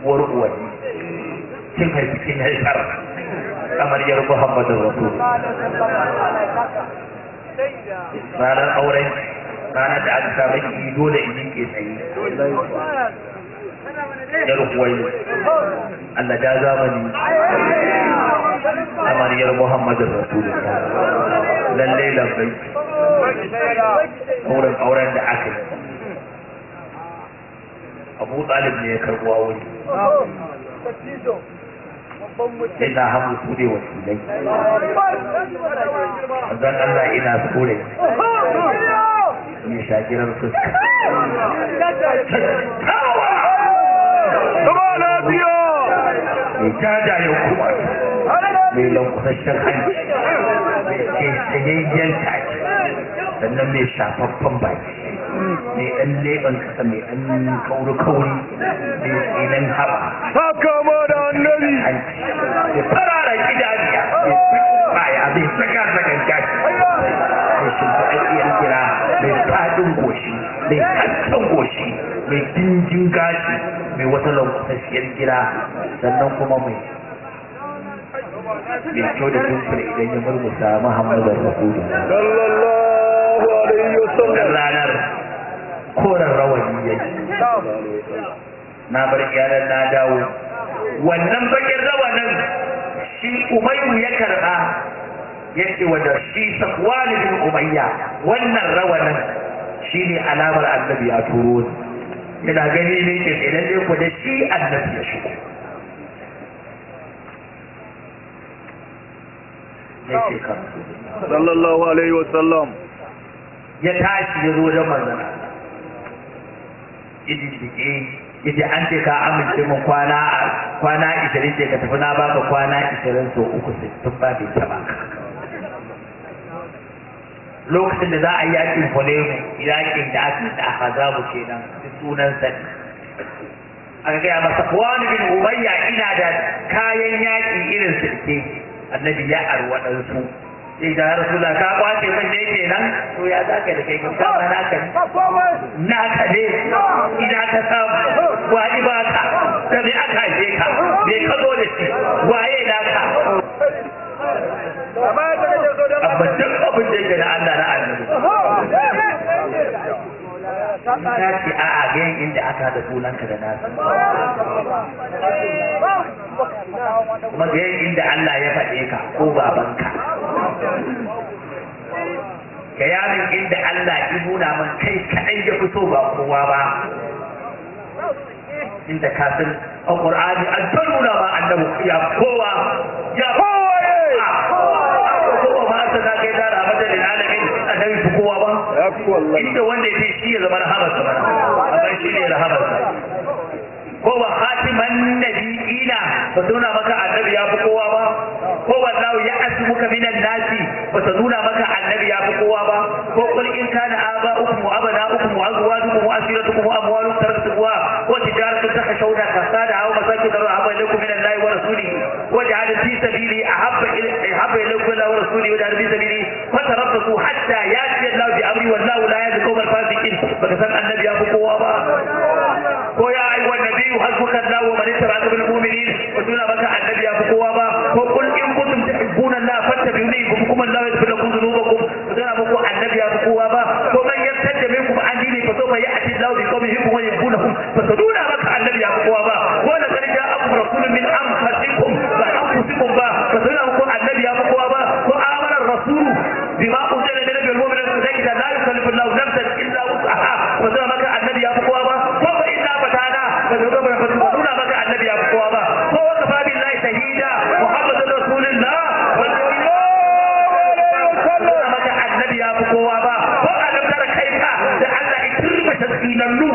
uwar uwanni kin haifi kin haifar amaryar Muhammadu Rasul ranar auren ranar da aka sami ki dole in ke tsaye yar Huwaili Allah da zamani amariyar Muhammadin Rasulullah lalle labai auren da aka yi Abu Talib ne ya karɓo wuri sai na hamu su ne wakilai zan Allah ina tsore mai shagirar fuska mai jajayen kuma mai lankusashen hanci mai tsayayyen taki sannan mai shafaffen baki mai ɗan leɓen kasa mai ɗan kauri-kauri mai tsinan haɓa haka ma da annabi mai fararen idaniya mai baya mai saka-sakan gashi mai shimfaɗaɗɗiyar gira mai faɗin goshi mai hasken goshi mai dingin gashi mai wata lankusasshiyar gira sannan kuma mai kyau da tumfur idan ya murmusa Muhammadar Rasulullah sallallahu alaihi wasallam ranar koren rawani yayi na bar iyalan na dawo wannan bakin rawanin shi Umayyu ya karba yace wanda shi Safwan bin Umayya wannan rawanin shine alamar annabi ya turo yana gani ne ke idan dai ku da shi annabi ya shigo yake kan sallallahu alaihi wasallam ya tashi ya zo da manzon yace an ce ka amince mun kwana 20 ce ka tafi na baka kwana 20 so 3 60 ba bai taba lokacin da za a yi yakin Hunayn yakin da aka da Ahzab kenan sunan sa aka ga masa Safwan bin Umayya ina da kayan yaki irin sirke annabi ya arwa dan su sai da Rasulullah ka kwace min da yake nan to ya zaka da kai ka ba naka ne ina ka samu wani ba ka da me aka je ka me ka zo da shi waye naka amma duk abin da yake da Allah na annabi ta ce a'a ga inda aka da sunanka da nasu kuma ga inda Allah ya faɗe ka ko babanka ga yamin inda Allah ya nuna man kai kaɗai ya fito ba kowa ba inda ka san a Qur'ani an ta nuna ma annabi ya kowa ma ta kai da rahmatan lil alamin annabi fi kowa ba inda wanda ya fi shi ya zama rahamarsa ba amma shi ne rahamarsa ko ba khatiman nabiyina ba nuna maka annabi ya fi kowa ba ko wallahu ya asmuka minan nasi ba ta nuna maka annabi ya fi kowa ba ko kul in kana aba'ukum wa abna'ukum wa azwajukum wa ashiratukum wa amwalun taraktuha wa tijaratun takhshawna kasadaha wa masakin ahabba ilaykum min Allahi wa rasulihi wa ja'ala fi sabili ahabba ilaykum Allah wa rasulihi wa ja'ala fi sabili fatarabbasu hatta yati Allah bi amri wallahu la yahdi al-qawma al-fasiqin baka san annabi ya fi kowa ba ko ya ayyuhan nabiyyu hasbuka Allah wa man ittaba'aka minal mu'minin wa tuna baka annabi ya fi kowa ba ko kul in kuntum tuhibbuna Allah fattabi'uni yuhibbukum Allah wa yaghfir lakum dhunubakum wa tuna baka annabi ya fi kowa ba ko man yartadda minkum an dini fa sawfa ya'ti Allah bi qawmin yuhibbuhum wa yuhibbunahum fa tuna baka annabi ya fi kowa ba wa la qad ja'akum rasulun min anfusikum fa anfusikum ba fa tuna baka annabi ya fi kowa ba ko amara ar-rasul bima unzila ilayhi min al-mu'minina zayda la yukallifu Allah nafsan illa wus'aha fa tuna baka annabi ya fi kowa ba ko fa inna fatana fa tuna baka annabi ya fi kowa ba ko wa kafa billahi shahida muhammadur rasulullah maka annabi ya fi kowa ba ko alam tara kaifa da Allah ya turba taskinannu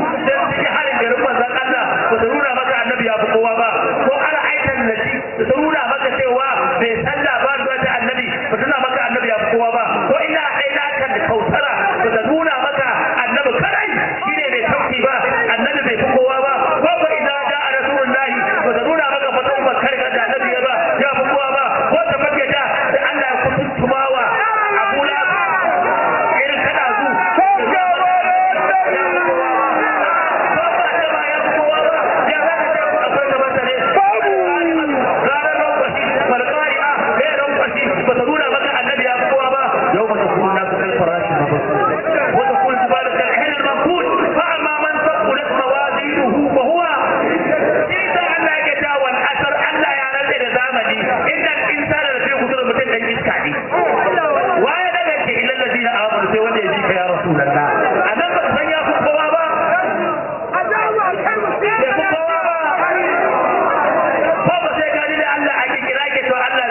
ya rasulullah anan ba san ya fi kowa ba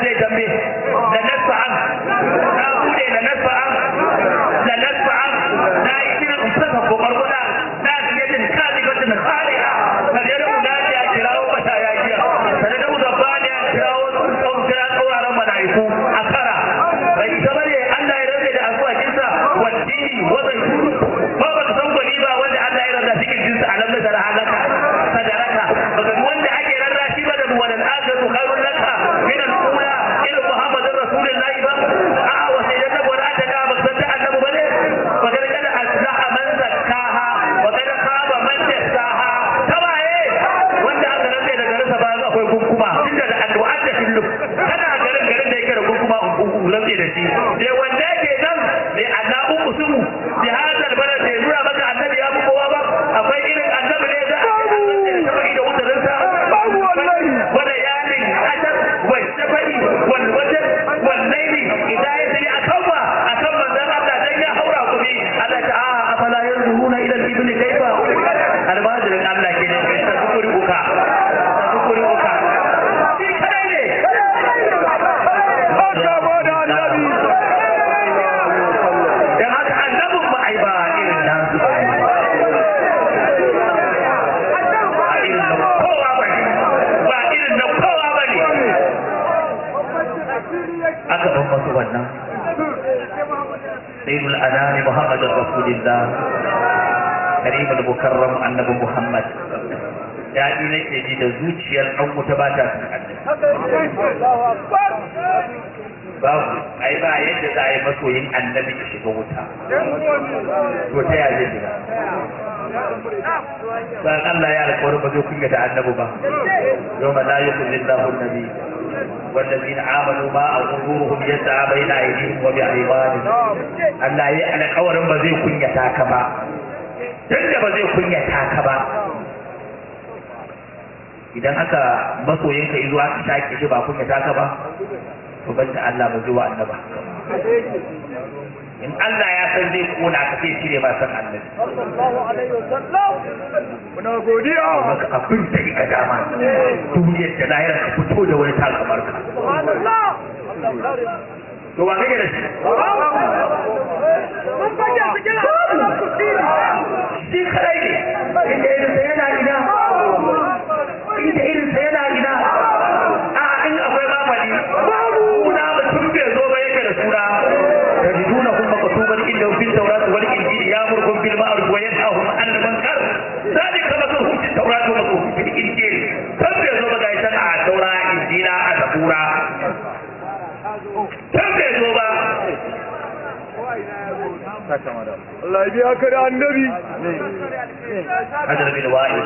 zai dambe da nasfa'an na bude da nasfa'an da nasfa'an na yi kiran usaka ko barguda na biyadin kalibatin khali'a na biyar ulati ya kirawo mata ya giya sanar da uzabani ya kirawo kira tsawaran malaiku a kara bai ita bane Allah ya rabe da azuwakinsa waddini wazan tudu ba ba ka san gwani ba wanda Allah ya rabe cikin jinsa a nan da halaka sadaraka baka wanda ake rarrashi ba da wannan azatu khairul laka min al-ula إلى محمد رسول الله وسيدنا ولا تكاب صدق النبي بني وقد قد أصلح من زكاها وقد خاب من دساها كما هي وانت أقرأ لك درس بعض أخوي كوكما إذا الأدوات تلف أنا أقرأ ده يكره كوكما ولم يدرسي ده وانت كذا ده أنا أقسمه لهذا البلد يقول أبدا النبي أبو بوابا أفاي إلى النبي لذا كما إذا وترسا ولا يعني أجر والسبب والوجد والليل إذا يسري أكوى ذا الله دنيا حورا قبي الله تعالى أفلا ينظرون إلى الإبل كيف المهاجر الله كده تذكرك dan haka annabin ba ai ba irin nan su ba irin nan kowa ba irin nan kowa ba ne aka ban masu wannan sayyidul anami muhammadin rasulillah karimul mukarram annabi muhammad daɗi nake ji da zuciyar ɗan wuta ba ta babu ai ba yadda za a yi masoyin annabi ya shiga wuta to ta yaje jira san Allah ya alƙawarin ba zai kunya da annabi ba yau ma la yukhzillahu an-nabi والذين آمنوا ما ظهورهم يسعى بين أيديهم وبأيمانهم الله يعلى قولهم بزي كنيا تاكبا تنجا بزي كنيا تاكبا idan aka masoyinka izo aka shake shi ba kunya taka ba to banda Allah ba zai wa annaba in Allah ya san zai kona ka sai cire ba san Allah sallallahu alaihi wasallam muna godiya maka abin da ka dama duniyar da lahira ka fito da wani taka barka subhanallah to wa kake da shi mun fage cikin shi kadai ne inda yana ina inda irin sa yana ina a in akwai mamali babu kuna mutum bai zo ba yake da sura tajiduna kuma maktuban inda fil tawrat wal injil ya'murukum bil ma'ruf wa yanhahum 'anil munkar zalika mathaluhum fit tawrat wa mathaluhum fil injil kan bai zo ba ga ita a taura injila a zabura kan bai zo ba Allah ya biya ka da annabi hadar bin wa'id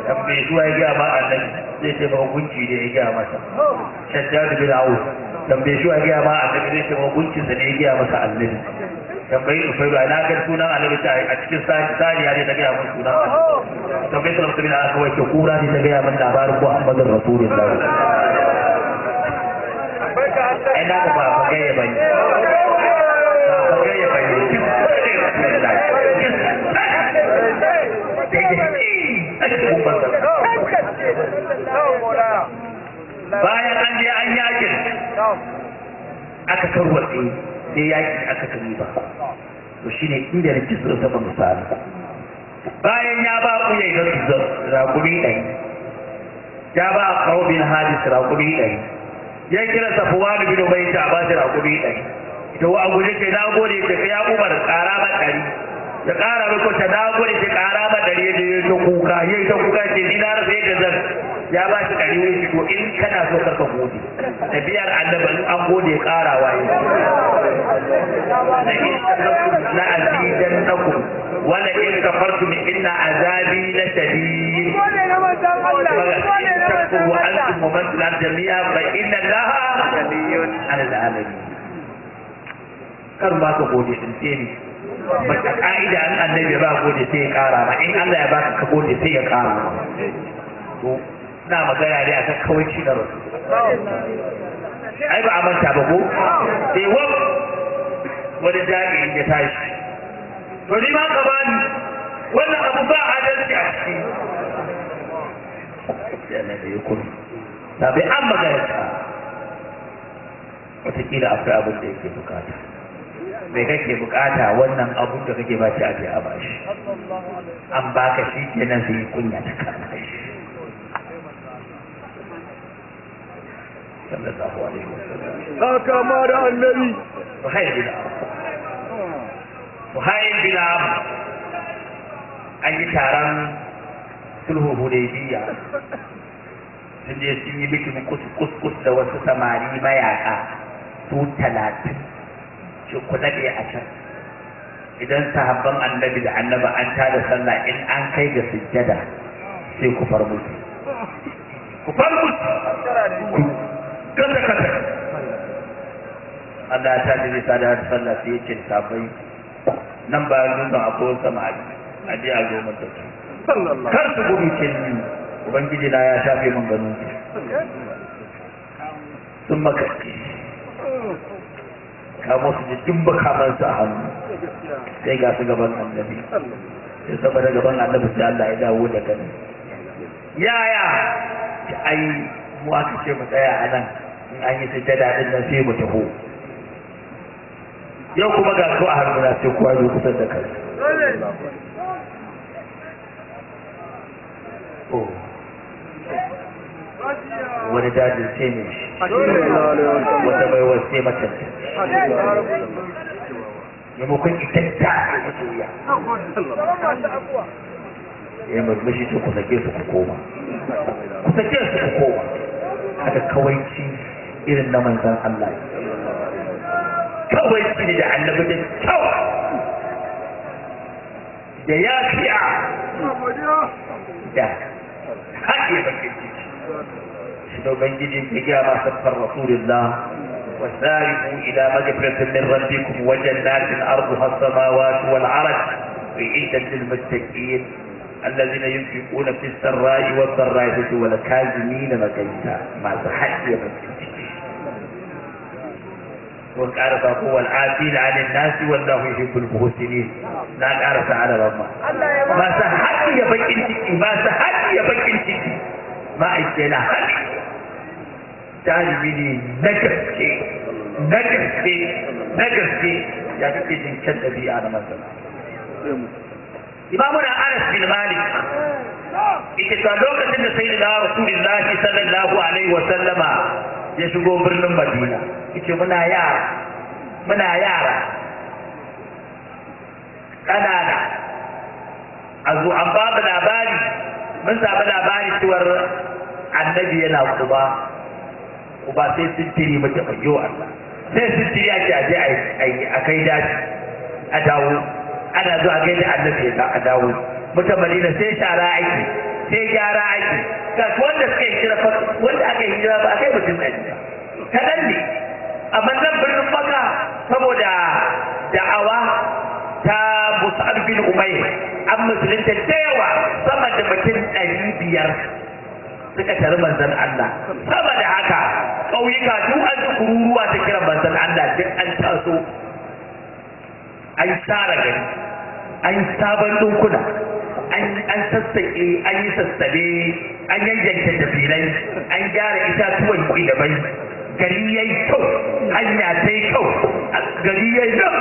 tabbe zuwa ya ga ba annabi zai ce ba hukunci da ya ga masa shaddad bin auf tabbe zuwa ya ga ba annabi zai ce ba hukuncin da ya ga masa annabi tambayi ku fara na ga sunan annabi a cikin saniya ne ta ga mun sunan tambayi sallallahu alaihi wasallam kawai ke kura ne ta ga mun labarin Muhammadur Rasulullah ai na ba ga ya bani bayan an je an yakin aka tarwatse sai yaki aka tuni ba to shine inda nake so ta misali bayan ya ba ku yayi da tuzar rakumi dai ya ba Qawbin hadis rakumi dai ya kira Safwan bin Ubayda ba shi rakumi dai to a guje ce na gode ce ya Umar ƙara ba ɗari da ƙara ba ko ta na gode ce ƙara ba ɗari da ya ta kuka ya ta kuka ce ni na rasa yadda zan ya ba shi ɗari wani to in kana so karka gode da biyar annaban an gode ƙarawa yi na azidan nakum wala in kafartum inna azabi la shadid wa antum mumaththilun jami'a fa inna allaha ghaniyyun 'anil 'alamin kar ba ka gode din sai ne ba ta ka'ida an annabi ba gode sai ya kara ba in Allah ya baka ka gode sai ya kara to ina magana ne akan kawaici da rasu ai ba a manta ba ko sai wani jami'in ya tashi to ni ma ka bani wannan abu ba adalci a ciki yana da yakun ta bai an magana ta wataƙila akwai abin da yake bukata mai kake bukata wannan abin da kake ba shi a a bashi an baka shi kenan sai kunya ta kama shi sallallahu alaihi wasallam haka ma da annabi Buhayr bin Amr an yi taron sulhu Hudaybiya sun je sun yi mitin kuskus da wasu samari mayaka su 30 shi ku daɗe a can idan sahabban annabi da annaba an tada sallah in an kai ga sujjada sai ku far musu kasa Allah ta ji sa da sallah sai ya ce sabai nan ba dutsen akwai samari a je a zo mata kar su gudu ce ni ubangiji na ya shafe min ganin sun makarci kamo su jikin bakamansu a hannu sai ga su gaban annabi sai saboda gaban annabi sai Allah ya dawo da gani yaya ai mu aka ce mu tsaya a nan in an yi sujjada din nan sai mu taho yau kuma ga su a hannuna sai kowa zo kusa da kai wani dajin sai ne shi wata bai wasu mata maimakon ita ta wuya ya murmushi to ku sake su ku koma haka kawaici irin na manzan Allah kawaici ne da annabi da kyau da ya fi'a da haƙe bakin ciki shi da ubangiji ke gaya ma saffar rasulullah وسارعوا إلى مغفرة من ربكم وجنات أرضها السماوات والأرض أعدت للمتقين الذين ينفقون في السراء والضراء والكاظمين الغيظ ما تحدي وقال هو العافين عن الناس والله يحب المحسنين لا عرف على ربما ما تحدي بكنتك ما اجتنا talibini na gaske ya kake jin can ɗabi'a na masana. Imamu na Anas bin Malik ita ta lokacin da sayyidina Rasulullahi sallallahu alaihi wa sallama ya shigo birnin Madina yace muna yara kanana a zo an ba mu labari mun samu labari cewar annabi yana Kuba sai sintiri mace bayyo Allah sai sintiri ake aje a kai daji a dawo ana zuwa gaida annabi ya a dawo mutan Madina sai shara aiki sai gyara aiki ga wanda suka yi hijira wanda aka yi hijira ba kai mutum ɗari kaɗan ne amma nan birnin Makka saboda da'awa ta Mus'ab bin Umayr an musulunta da yawa sama da mutum 500 suka tare manzon Allah saboda haka ƙauyuka duk an ji kururuwa ta kira manzon Allah duk an taso an tsara gari an sabon dunkuna an sassaƙe an yi sassabe an yanyanke tafilai an gyara itatuwan ƙidabai gari ya yi kyau hanya ta yi kyau gari ya yi kyau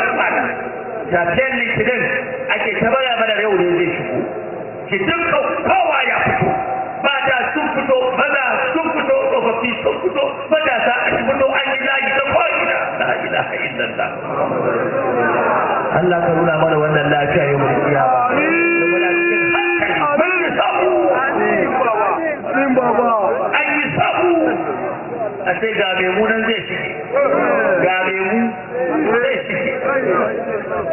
tafiyan litinin ake tabara mana yau ne zai shigo ki dukkan kowa ya fito mata sun fito maza sun fito tsofaffi sun fito matasa a fito an yi layi ta ko'ina la ilaha illallah Allah ka nuna mana wannan lafiya yau mai iya an yi sabu a sai ga memunan zai shige ga memu zai shige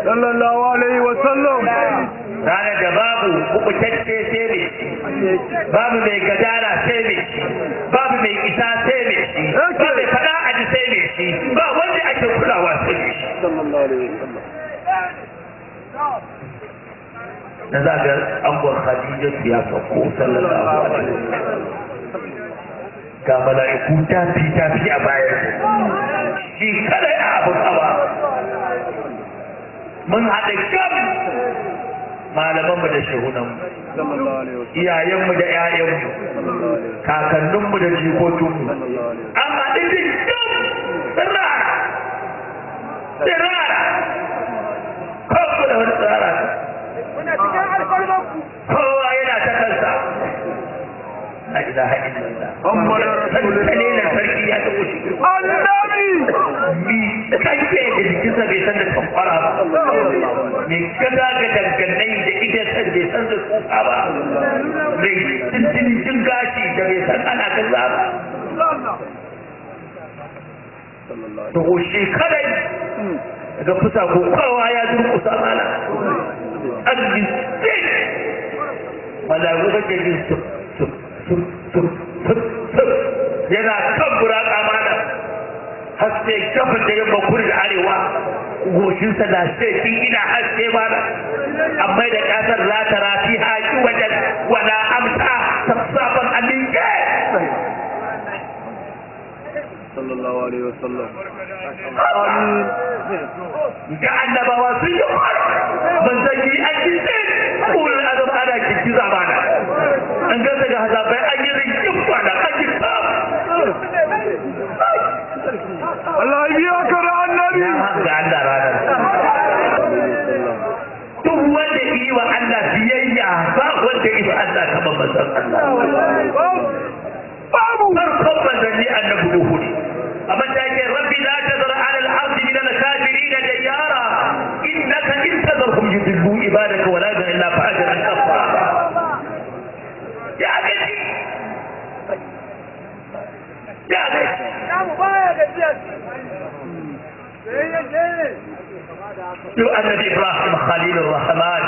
sallallahu alaihi wa sallam ranar da babu kubutacce sai mai ci babu mai gadara sai mai ci babu mai isa sai mai ci ba mai fada a ji sai mai ci ba wanda ake kulawa sai mai ci na zaga angon Khadija ya sauko sallallahu alaihi wasallam ga mala'iku tafi a bayan shi kada ya abun hawa mun haɗa kyau malamanmu da shehunanmu, iyayenmu da ƴaƴanmu, kakanninmu da jikokinmu, an haɗu dukkan tsirara, kanku da wani tsirara, kowa yana ta kansa. La ilaha illallah. Tattale na sarki ya ta wuce. Mi kanke da jikinsa bai san da tamfara ba. Mai gaza ga dangannai da idan san bai san da tsufa ba. Mai jin gashi da bai san ana gaza ba. To shekarai daga fusa ko kowa ya durkusa mana. An yi sai. Malaru kake jin yana kan buraka mana haske gabas da yamma kudu da arewa goshinsa na sai ina haske mana amma da kasar za ta rafi haƙi wajen wala amsa safsafan aminke sallallahu alaihi wasallam amin ga annabawa sun yi fara manzanni an yi sai kullu azab ana kinki zamana an gasa ga hazabai an yi rikin kwana an yi sam Allah ya biya ka da annabi ga Allah ranar duk wanda yi wa Allah biyayya ba wanda yi wa Allah kamar manzon Allah babu farkon manzanni annabi Nuhu ne amma ta ce rabbi la tazar ala al-ardi min al-kafirin dayyara innaka in tazarhum yudillu ibadaka wa la ilaha illa fa'ajan kafara ya gaji ya gaji namu baya gajiya yau annabi Ibrahim Khalilur Rahman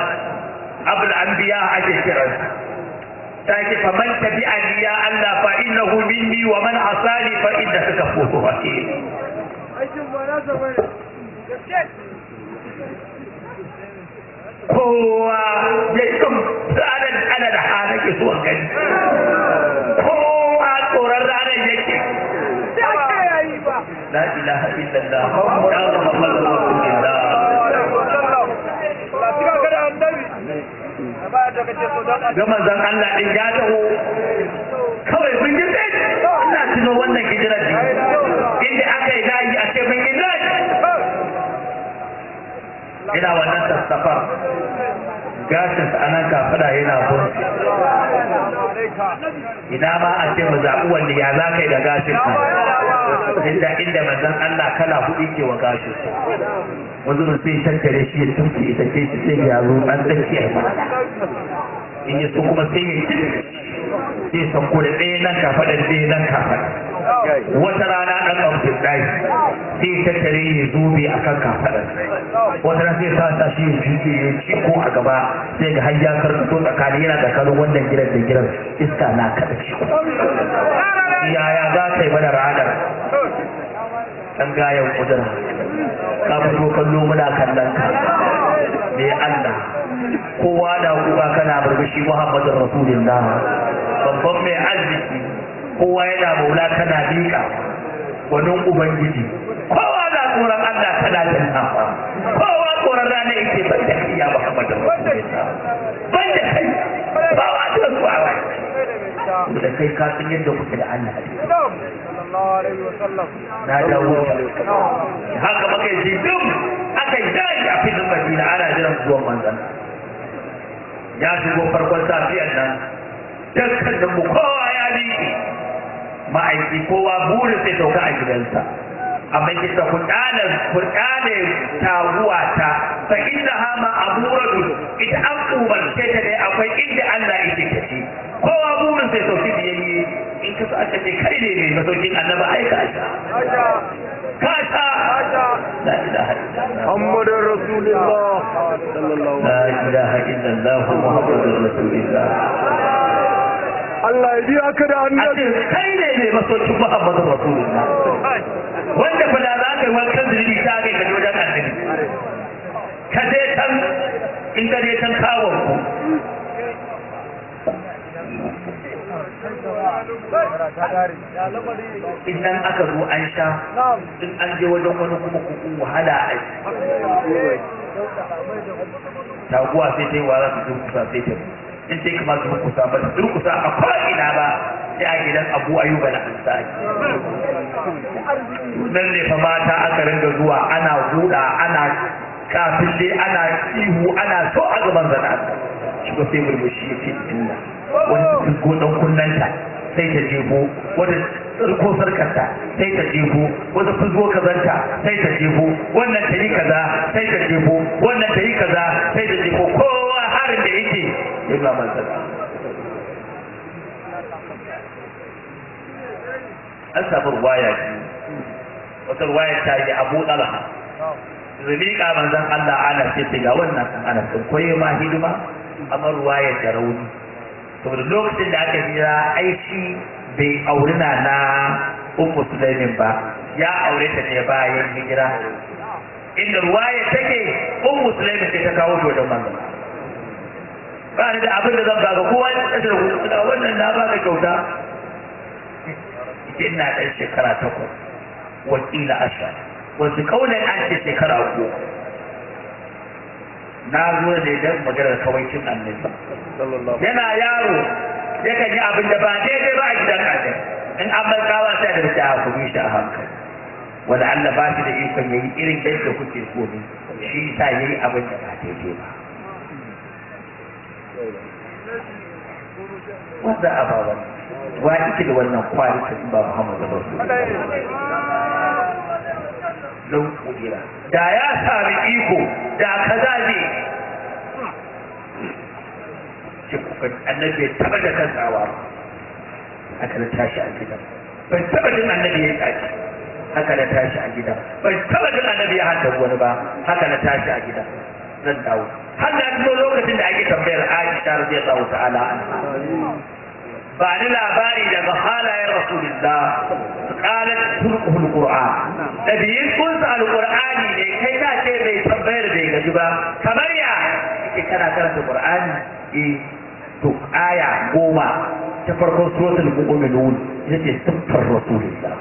abul anbiya ake kiransa take faman tabi'ani ya Allah fa innahu minni wa man asani fa innaka ghafurur rahim kowa ya yi ranar ana da hana ke zuwa gani kowa tsoron ranar yake la ilaha illallah ya muhammadu rasulullah ga manzon Allah din ya taho kawai mun yi sai ina tuno wannan hijirar din inda aka yi layi a ce mun yi layi ina wannan sassafa gashin anan kafada yana bunci ina ma a ce mu zaɓi wanda ya za ka yi da gashin inda manzon Allah kala hudu ke wa gashin wanzu sai tattare shi ya tunke ita ce shi sai ya zo an tsakiya ba in yi su kuma sai sai sauko da ɗaya nan kafaɗa ɗaya nan kafaɗa wata rana ɗan amfin ɗaya sai tattare ya zobe a kan kafaɗa wata rana sai sa shi ya juke ya ciko a gaba sai ga hanyar karnato tsakani yana tsakanin wannan gidan da gidan iska na kaɗa shi yaya za ka yi mana ranar ɗan gayan kudura ka fito kallo muna kallon ka ne Allah kowa da kuka kana burbushi Muhammadur Rasulullah babban mai arziki kowa yana maula kana miƙa wani ubangiji kowa da tsoron Allah kana janna kowa tsoron rana yake bai da iya Muhammadur Rasulullah bai da kai ba wa da tsawa da kai ka san yadda kuke da Allah na dawo haka maka yi dum aka yi dai a filin Madina ana jiran zuwan manzon ya shigo farkon safiyar nan dukkan da mu kowa ya liƙe ma'aiki kowa burin sai sauka a gidansa amma kisa ku ƙane taguwa ta fa inna hama amuradu ita an umarce ta ne akwai inda Allah yake tafi kowa burin sai sauki biyayye in ka aka ce kai ne masaukin annaba ai ka sha la ilaha illallah muhammadur rasulullah sallallahu la ilaha illallah muhammadur rasulullah Allah ya biya ka da annabi kai ne masaukin muhammadur rasulullah wanda fa da za ka yi wankan zuri ta kai ka wajen annabi ka je can in ka je can kawon ku idan aka zo an sha in an je wajen wani kuma kuku wahala a taguwa sai ta yi wa za su durkusa sai ta in sai kuma durkusa ba ta durkusa a ko'ina ba sai a gidan Abu Ayyuba da Ansari nan ne fa mata aka ringa zuwa ana buɗa ana kafin dai ana ihu ana so a gaban zana shi ko sai murmushi ya ce inna wani fusgo dan kunnanta sai ta jefo wata tsirko sarkarta sai ta jefo wata fusgo kazanta sai ta jefo wannan ta yi kaza sai ta jefo wannan ta yi kaza sai ta jefo kowa harin da yake ya ba manzana an samu ruwaya wata ruwaya ta yi Abu Talha zalika manzon Allah ana ce ga wannan ana koyi ma hidima amma ruwayar da rauni saboda lokacin da aka jira aiki bai auri na Ummu Sulaimin ba ya aure ta ne bayan hijira inda ruwaya take Ummu Sulaimin ce ta kawo shi wajen manzon ba ni da abin da zan baka kowa ya kasar da wannan na ba ka kyauta ina ɗan shekara 8 wakila 10 wasu kaunar an ce shekara 10 na zo da idan maganar kawaicin annabi yana yaro yakan yi abin da ba daidai ba a gidan kaje in an bar kawa sai da ta ku bi shi a hankali wanda Allah ba shi da ikon yayi irin yadda kuke so ne shi yasa yayi abin da ba daidai ba wanda abawa wa yake da wannan kwaliti ba Muhammadu Rasulullah don kudira da ya sami iko da kaza ne annabi ya taba da kansawa haka na tashi a gida ban taba jin annabi ya tashi haka na tashi a gida ban taba jin annabi ya hanta wani ba haka na tashi a gida zan dawo har na zo lokacin da ake tambayar Aisha radiyallahu ta'ala anha ba ni labari daga halayen Rasulullah qalat turqul Qur'an nabiyin kunsa alqur'ani ne kai ka ce bai tambayar bai gaji ba kamar ya kike kana karanta Qur'ani to aya 10 ta farkon suratul mu'minun yace siffar Rasulullah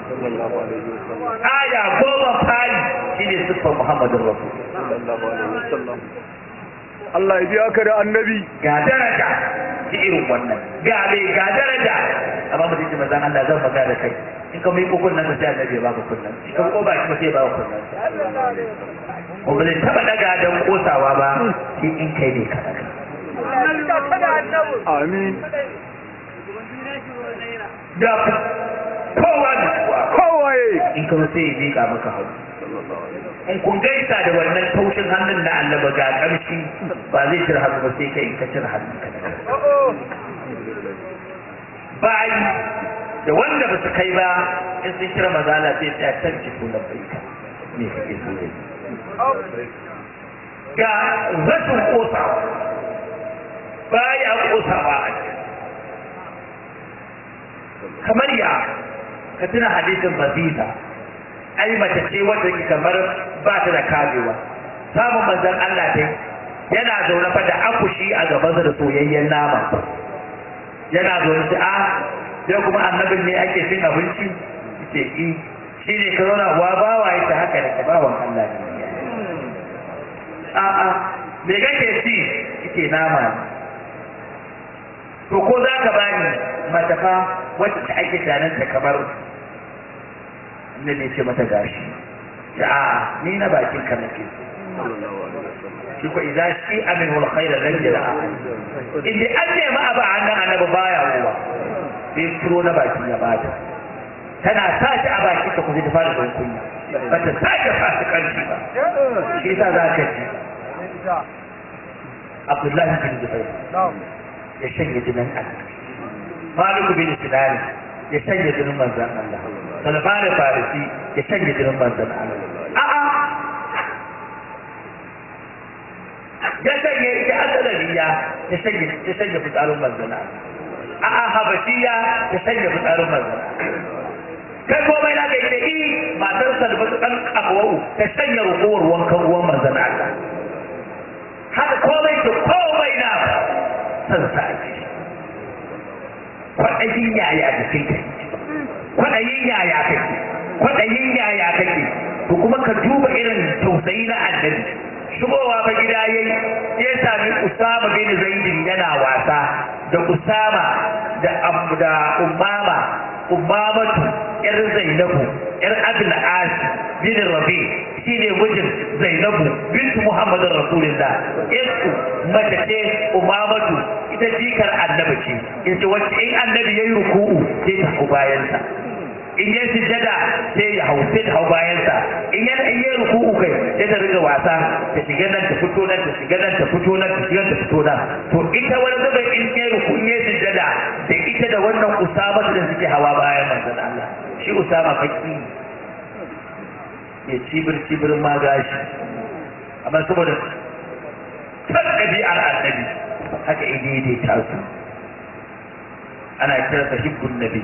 aya 10 fari shine siffar Muhammadur Rasul sallallahu alaihi wasallam Allah ya biya ka da annabi ga daraja ki irin wannan ga daraja amma mutum ji manzon Allah zan faɗa da kai in ka mai kokon nan sai annabi ya baka kunnan in ka ko ba ki sai ba ka kunnan ko bai taba daga dan kosawa ba shi in kai ne ka daga amin da kowa in ka sai ya miƙa maka hau in kun gaisa da wannan taushin hannun na annaba ga ƙarfi ba zai cire hannu ba sai kai in ka cire hannun ka bayi da wanda ba su kai ba in sun kira mazala sai ta canci ko na bai ka me kake so ne ga rashin kosawa baya kosawa a cikin kamar ya ka tuna hadisin Baziza ai mace ce wanda ke kamar ba ta da kamewa samun manzon Allah dai yana zaune fa da akushi a gaban da soyayyen nama yana zaune shi yau kuma annabin ne ake cin abinci ce shi ne ka zauna wa bawa ita haka da bawan Allah ne me kake ci kike nama ne to ko za ka bani matafa wacce ake tanan ta kamar annabi ce mata gashi ni na bakin ka nake shi ko idan shi amin wal khair lan jala inda an nema abu annan annabi baya ruwa sai turo na baki ya bata tana sashi a baki ta kuma ta fara don kunya ba ta sake fasu kanci ba shi yasa za ka ji Abdullahi bin Zubair ya shanye jinin Allah Malik bin Sinan ya shanye jinin manzon Allah Salman Farisi ya shanye jinin manzon Allah ya shanye ita asalariya ya shanye fitsarin manzon Allah habashiya ya shanye fitsarin manzon kai komai na ga ita matar Salman kan akwau ta shanye rukuwar wankan ruwan manzon Allah haka komai na san sa ake kwaɗayin yaya da kai kwaɗayin yaya kake to kuma ka duba irin tausayi na annabi shigowa ba gida yayi ya sami Usama bin Zaidin yana wasa da Usama da Ummamatu yar Zainabu yar Abdul As bin Rabi shine mijin Zainabu bintu Muhammadin Rasulullah yasu mace ce Ummamatu ita jikar annabi ce yace wacce in annabi yayi ruku'u sai ta ku bayansa in yayi sujada sai ya hau sai ta hau bayansa in yayi ruku'u kai sai ta riga wasa ta shiga nan ta fito nan ta shiga nan ta fito nan ta shiga ta fito nan to ita wani zaba in yayi ruku'u yayi sujada da ita da wannan Usama da suke hawa bayan manzon Allah shi Usama faki ya cibir ma gashi amma saboda ɗabi'ar annabi haka idai ta su ana kira ta hibbun nabi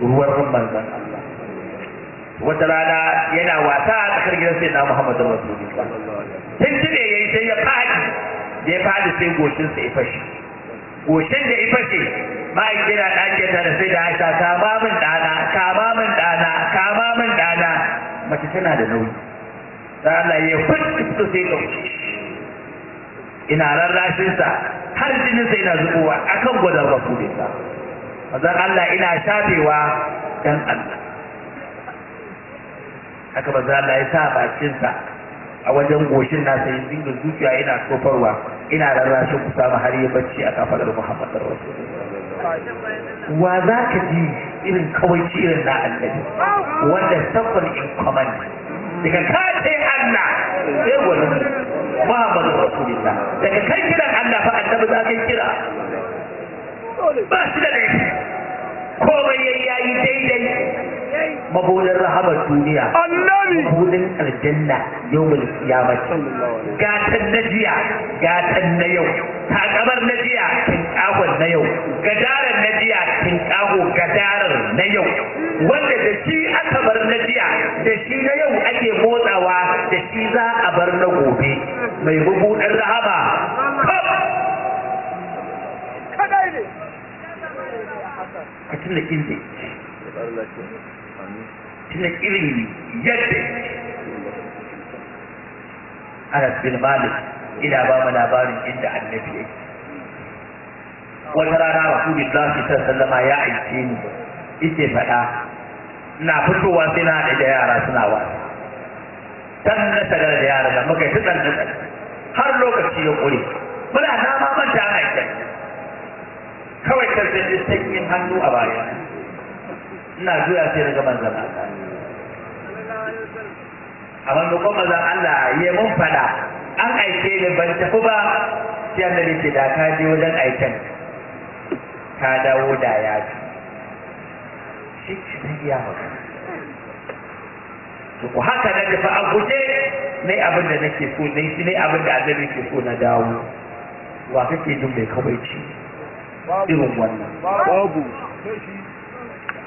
ruwan manzon Allah wata rana yana wasa a tsakar gidan sai na Muhammadu Rasulullah tuntube yayi sai ya fadi sai goshin sa ya fashe goshin da ya fashe ma'aikin na ɗakin da sai da Aisha kama min ɗana mace tana da nauyi sai Allah ya fito sai ya wuce ina rarrashin sa har jinin sa yana zubowa akan gwadar Rasulullah azan Allah ina shafewa dan Allah haka bazan Allah ya sa bakin sa a wajen goshin nasa yin dinga zuciya ina tofarwa ina rarrashin Usama har ya bacci a kafadar Muhammadu Rasulullah wa za ka ji irin kawaici irin na annabi wanda sabon in command daga kace Allah sai wani Muhammadu Rasulullah daga kai kiran Allah fa annabi za ka kira ba shi da laifi komai yayi daidai mabudin rahamar duniya mabudin aljanna yawmul qiyamah gatan na jiya gatan na yau takabar na jiya kin kahon na yau gadarar na jiya kin kaho gadarar na yau wanda da shi aka bar na jiya da shi na yau ake motsawa da shi za a bar na gobe mai mabudin rahama ka tuna inda tuna irin yadda Anas bin Malik ina ba mu labarin inda annabi yake wata rana Rasulullah sallallahu alaihi ya aike ni yace fada ina fitowa sai na da yara suna wasa dan na tagar da yara da muka yi dan har lokaci ya kure muna na ma manta ana ita kawai kan sai sakin hannu a baya ina zuwa sai daga manzon Allah amma da kuma manzon Allah ya mun fada an aike ni ban tafi ba sai annabi ce da ka je wajen aiken ka dawo da ya ci shi ne ya maka to ko haka na tafi a guje ne abin da nake so ne abin da annabi ke so na dawo wa kake jin bai kawai ci irin wannan babu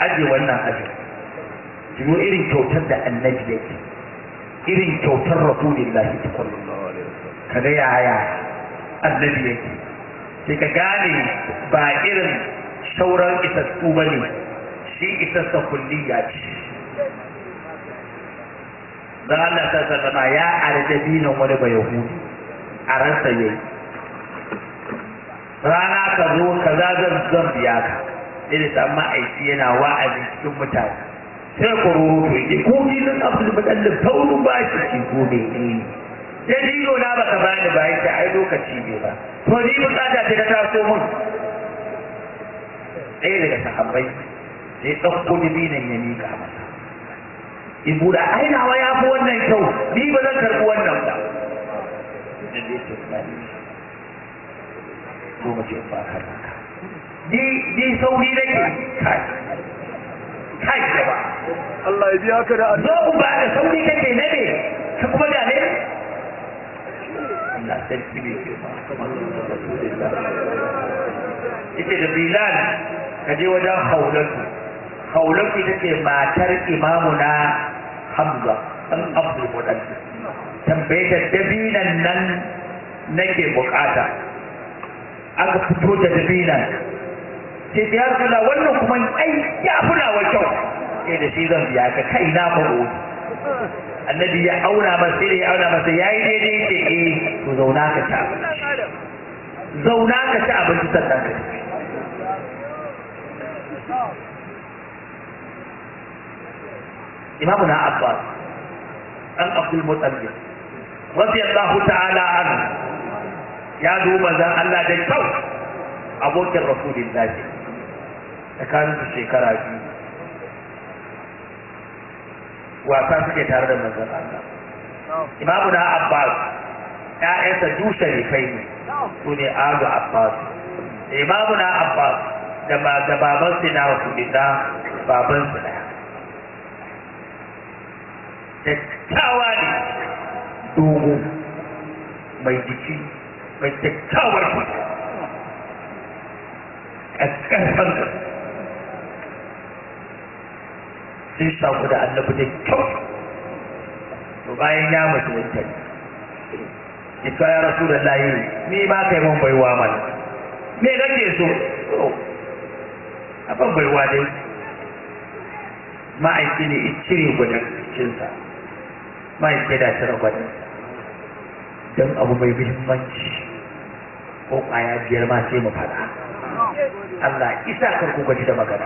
aje wannan aje jiro irin kyautar da annabi yake irin kyautar rasulullahi sallallahu alaihi wasallam kaga yaya annabi yake sai ka gane ba irin sauran isassu bane shi isassa kulliya ce dan Allah ta ya arjabi nan wani ba yahudi a ransa yayi rana ka zo kaza zan biya ka sai da samu aiki yana wa'azi cikin mutane sai kororo to yake ko filin Abdul Muttalib tauru ba shi ci ko bai ne sai dino na baka bani ba yake ai lokaci ne ba to ni bukata ce ta taso mun ɗaya daga sahabbai sai ɗauko dibinan ya mika masa in buɗa ai nawa ya fi wannan kyau ni ba zan karɓi wannan ba ko mace ba ka ni sauri nake kai gaba Allah ya biya ka da zo ku ba da sauri kake ne ka kuma da ne Allah sai ne ke ba kamar Rasulullah ita da Bilal ka je wajen Haulatu ita ce matar imamuna Hamza dan Abdul Muttalib tambaye ta dabinan nan nake bukata aka fito da dabinan sai da ya kula wannan kuma ai ya kula wa kyau sai da shi zan biya ka kai na fago annabi ya auna masa sai ya auna masa yayi daidai yake to zauna ka ci abinci sannan ka ci imamuna Abbas dan Abdul Muttalib radiyallahu ta'ala anhu ya duba zan Allah da kyau abokin Rasulullahi tsakanin shekara biyu wasa suke tare da manzon Allah imamuna Abbas ƴaƴansa du sharifai ne su ne Abu Abbas imamuna Abbas da baban su na Rasulullah baban su daya kyakkyawa ne dogo mai jiki mai kyakkyawar kusa ƙasƙarfan ka sun shaku da annabi da kyau to bayan ya musulunta ya kawo ya rasu da layi ni ba kai mun baiwa mana me kake so abin baiwa dai ma'aiki ne in cire gwanin cikinsa ma'aiki da cire gwanin don abu mai muhimmanci ko kwaya biyar ma sai mu fada Allah isa kar ku gaji da magana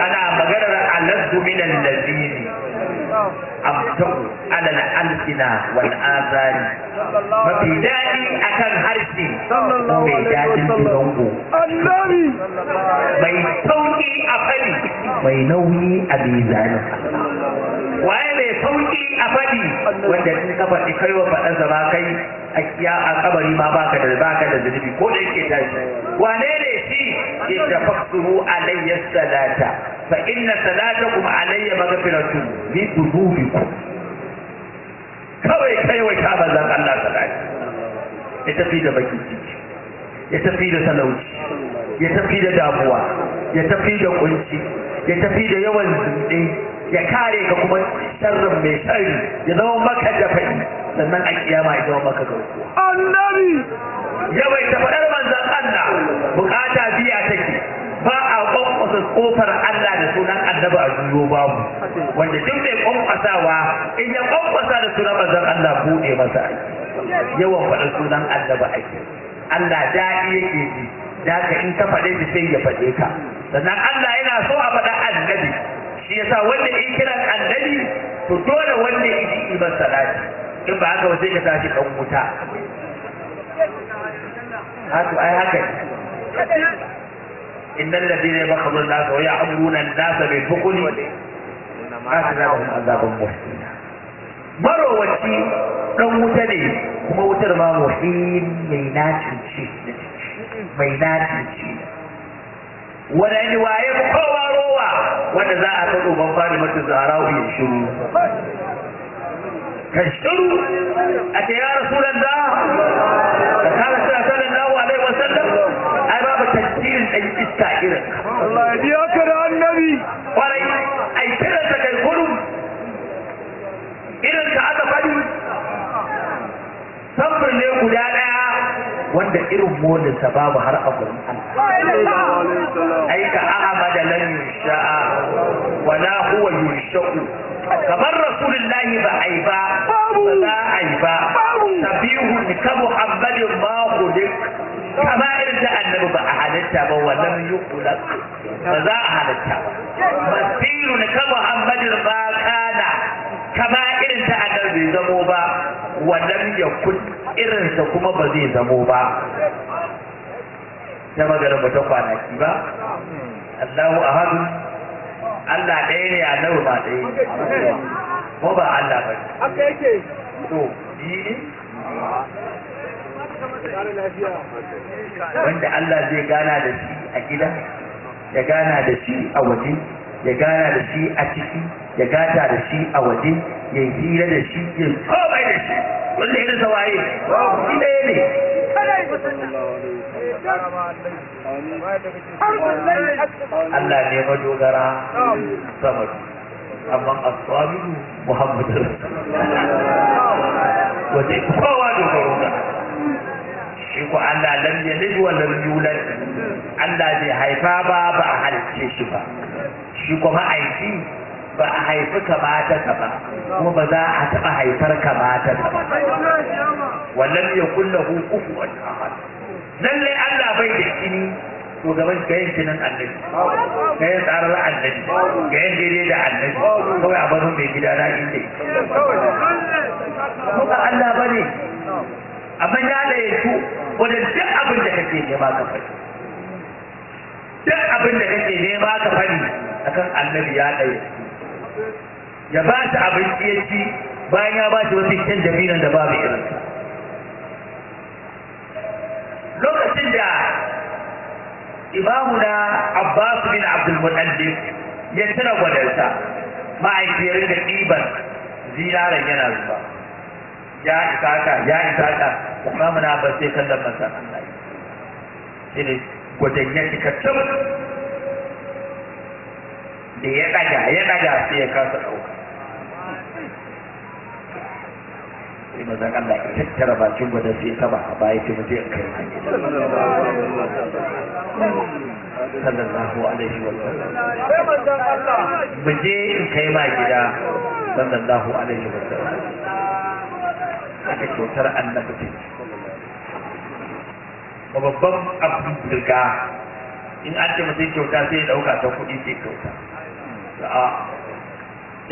ana maganar alazzu min allazini amtaku ala al-alsina wal azani mafi daɗi akan harshe mai daɗin durango mai sauki a fadi mai nauyi a mizani waye mai sauki a fadi wanda in ka faɗi kai wa faɗan zama kai a kabari ma baka da zunubi ko da yake tashi wane ne shi ke tafakkuru alayya salata fa inna salatakum alayya maghfiratun min dhunubikum kawai kai wai ka bazan Allah salati ya tafi da baki ciki ya tafi da talauci ya tafi da damuwa ya tafi da kunci ya tafi da yawan zunde ya kare ka kuma sharrin mai sharri ya zama maka da faɗi sannan a kiyama ya zama maka garkuwa annabi yawai ta faɗar manzon Allah bukata biya take ba a kwankwasa kofar Allah da sunan annabi a juyo babu wanda duk mai kwankwasawa in ya kwankwasa da sunan manzon Allah buɗe masa ake yawan faɗar sunan annabi ake Allah daɗi yake ji da ka in ka faɗe shi sai ya faɗe ka sannan Allah yana so a faɗa annabi shi yasa wanda in kiran annabi to dole wanda ya ji iman salati in ba haka ba sai ka tashi dan wuta haka ai haka innal ladina yabkhuluna an-nas wa ya'muruna an-nas bil bukhli asra lahum azabun muhin marowaci dan wuta ne kuma wutar ma muhin mai naci mai naci wani waye kowa rowa wanda za a tsaro ban fari mata zarau ya shiru kan shiru a ce ya rasulullah da kana sallallahu alaihi wasallam ai babu tafsirin dan iska irin Allah ya biya ka da annabi kwarai ai kiran ka kai gudu irin ka aka fadi samfur ne guda daya wanda irin molinsa babu har a gurin Allah ai ka ahmad lan yusha'a wala huwa yusha'u kamar rasulullahi ba ai ba za a yi ba tabihu ka muhammadin ma khuliq kama irin da annabi ba a halitta ba wannan yuqulak ba za a halitta ba masiru ka muhammadin ba kana kama irin da annabi bai zamo ba wannan yakun irinsa kuma ba zai zamo ba ta magana ba ta kwanaki ba Allahu ahadu Allah ɗaya ne annabi ba ɗaya ko ba Allah ba haka yake to yi wanda Allah zai gana da shi a gida ya gana da shi a waje ya gana da shi a ciki ya gata da shi a waje ya hira da shi ya komai da shi wanda irin sawaye shi ɗaya ne Allah ne madogara sama amma aswabihu Muhammadu wace kowa dogaro ga shi ko Allah lam yalid wa lam yulad Allah bai haifa ba ba a halicce shi ba shi kuma aiki ba a haifi kamata ka ba kuma ba za a taɓa haifar kamata ka ba wallan ya kullahu kufuwan ahad lallai Allah bai da kini to gaban ga yin kinin annabi ga yin tsarar annabi ga yin daidai da annabi kawai a barin mai gida na inda ko ba Allah ba ne amma ya da yanzu wanda duk abin da kake nema ka faɗi duk abin da kake nema ka faɗi akan annabi ya ɗaya ya ba shi abinci ya ci bayan ya ba shi wasu kyan jami'an da babu irinsa lokacin da imamuna Abbas bin Abdul Muttalib ya tira gwadarsa ma'aikiyar da ɗiban zinaren yana zuba ya isa ka imamuna Abbas sai kallon masa Allah sai da gwadan ya cika cin da ya ɗaga sai ya kasa ɗauka sai mazan Allah ya tattara bakin gwada sai ya taba a baya sai mutum ya kai hanyar sallallahu alaihi wa sallam mu je in kai ma gida sallallahu alaihi wa sallam aka kyautar annabi ce babban abin birga in an ce mutum kyauta sai ya ɗauka ta kuɗi sai kyauta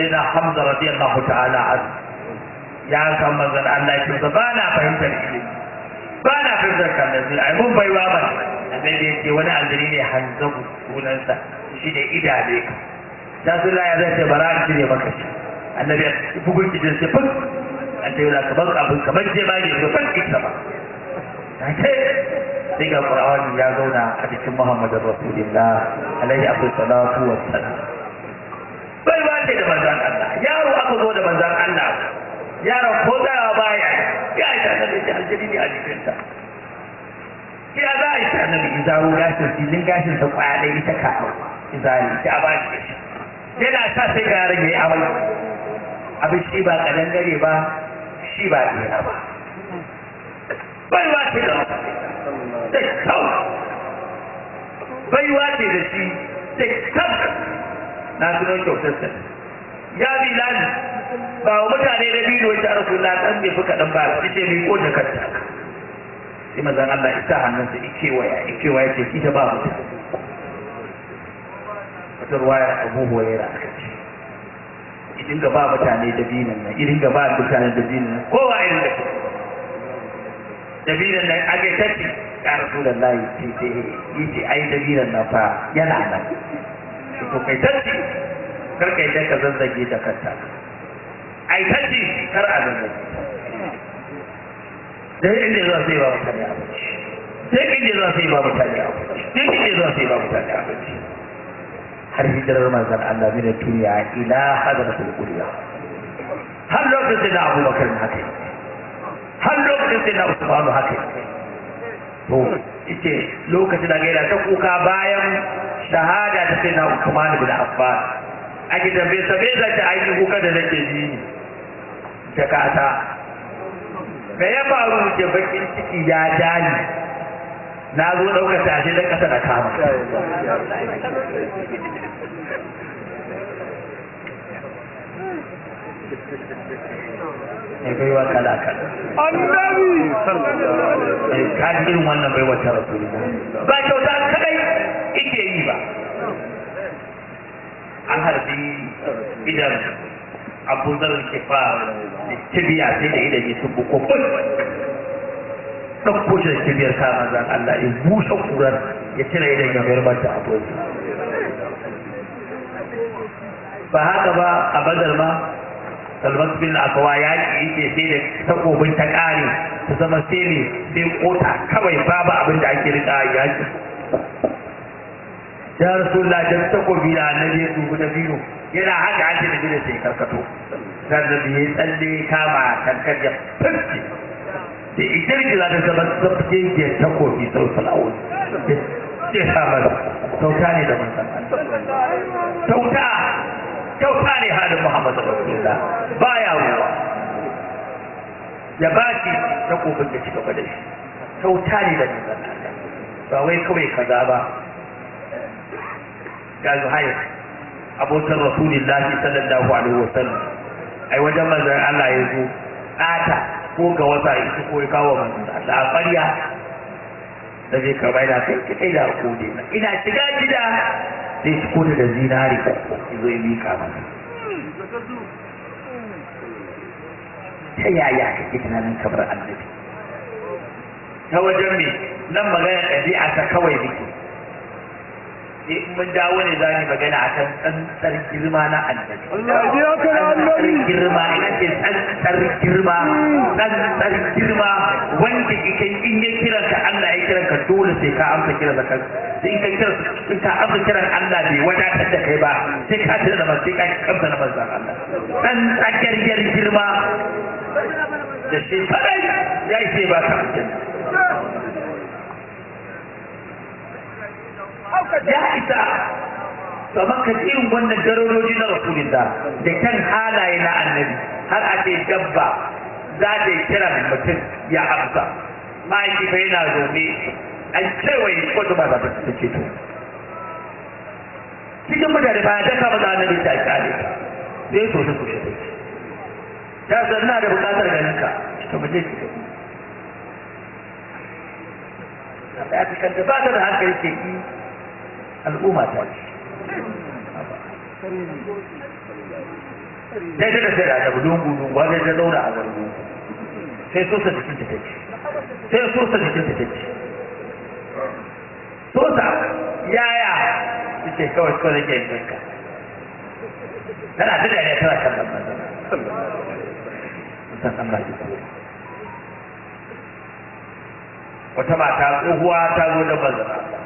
sai na Hamza radiyallahu ta'ala anhu ya san manzon Allah ya ce ba na fahimtar ilimi ba na fahimtar kallon ai mun baiwa ba annabi ya ce wani aljini ne hanzabu sunansa shi ne idane ka ta sun ya zai ce bara an cire maka ce annabi ya bugun kijin sai fuk an ce yana kamar abin kamar je ba ne ba ita ba sai ga Qur'ani ya zauna a cikin Muhammadu Rasulullah alaihi salatu wassalam bai ba ce da manzon Allah yaro aka zo da manzon Allah yaron ko tsayawa baya ya yi ta sanar da aljini ne a jikinta ya za a yi ta annabi izaro gashin filin gashin sa kwaya ɗaya ita ka izari ta ba shi yana sa sai ga yaron ya yi amai abin shi ba kadangare ba shi ba ɗaya ba baiwa ce da kyau baiwa ce da shi da kyau na sunan kyautar sa ya bilal ba wa mutane da biyu ta rasulullah dan bai fuka dan ba sai ce mai ko da kanta sai manzon Allah isa hannunsa ike waya ce ita ba mutum wata ruwaya Abu Hurairah aka ce idan ga ba mutane da biyu nan idan ga ba mutane da biyu nan kowa irin da dabinan nan ake tafi ya rasulullah yace ai dabinan nan fa yana nan to kai tafi kar kai da ka zazzage da kanta ai tafi kar a zazzage dan inda zuwa sai ba mutane abinci sai inda zuwa sai ba mutane abinci sai inda zuwa sai ba mutane abinci har hijirar manzon Allah min duniya ila hadratul qudya har lokacin da Abu Bakar haka har lokacin sai na Usmanu haka to ita lokacin da gaira ta kuka bayan shahada ta sai na Usman bin Affan a gidan bai sabe da ta aiki kuka da nake ji ni ta kata me ya faru ke bakin ciki ya jani na zo ɗaukar tashi da ƙasa da kama mai baiwa kala-kala annabi ka ji irin wannan baiwa ta rasulullah ba kyauta kadai ike yi ba an harbi idan abu zarar kefa da kibiya sai da idan ya sun buko ɗauko shi da kibiyar kama zan Allah ya bushe kurar ya cire idan ya mayar mata abuwa ba haka ba a badar ma Salman bin Akawa ya yake sai da takobin ta ƙare ta zama sai ne sai kota kawai babu abin da ake rika yaki ya Rasulullah da takobi da annabi su guda biyu yana haka an da gida sai karkato dan da ya tsalle kama kankar ya fice da ita ne za ta zama tsafke ke takobi sau salawun sai sama sauta ne da manzon Allah kyauta ne halin Muhammad Rasulullah baya ruwa ya ba shi ta kofin da ci gaba da shi kyauta ne da manzon Allah ba wai kawai kaza ba ga Zuhair abokin Rasulullahi sallallahu alaihi wasallam ai wajen manzon Allah ya zo ata ko ga wata ita ko ya kawo manzon Allah a ƙarya da zai karɓa da kai da kode ina shiga gida zai ci kode da zinari zo ya mika masa ta yaya kake tunanin kabar annabi ta wajen me nan magana ɗabi'a ta kawai nake in mun dawo ne za mu magana akan tsantsar girma na annabi tsantsar girma ina ce tsantsar girma wanda yake in ya kiran ka Allah ya kiran ka dole sai ka amsa kiran ka in ka kira in ka amsa kiran Allah bai wadatar da kai ba sai ka tuna da sai ka kamsa na manzon Allah tsantsar girma da shi fadai ya yi sai ba ka aljanna ya isa kamar ka irin wannan daroroji na rasulullah da kan halaye na annabi har a ce dabba za ta yi kiran mutum ya amsa ma'aiki fa yana zaune an kewaye wata ba za ta ce to cikin mutane ba ya daka ba za annabi ta kyale ka zai so ta kushe ta zanna da bukatar ganin ka to mu je ya fi kanta ba ta da hankali ce al'umma ta ce sai ta da sai da gudun wanda ta zauna a gargu sai sosa jikin ta take sai sosa jikin ta take sosa yaya ce kawai so da ke yanka tana ta da ne tana kallon manzana san Allah ya tsoro wata mata tsohuwa ta zo da manzana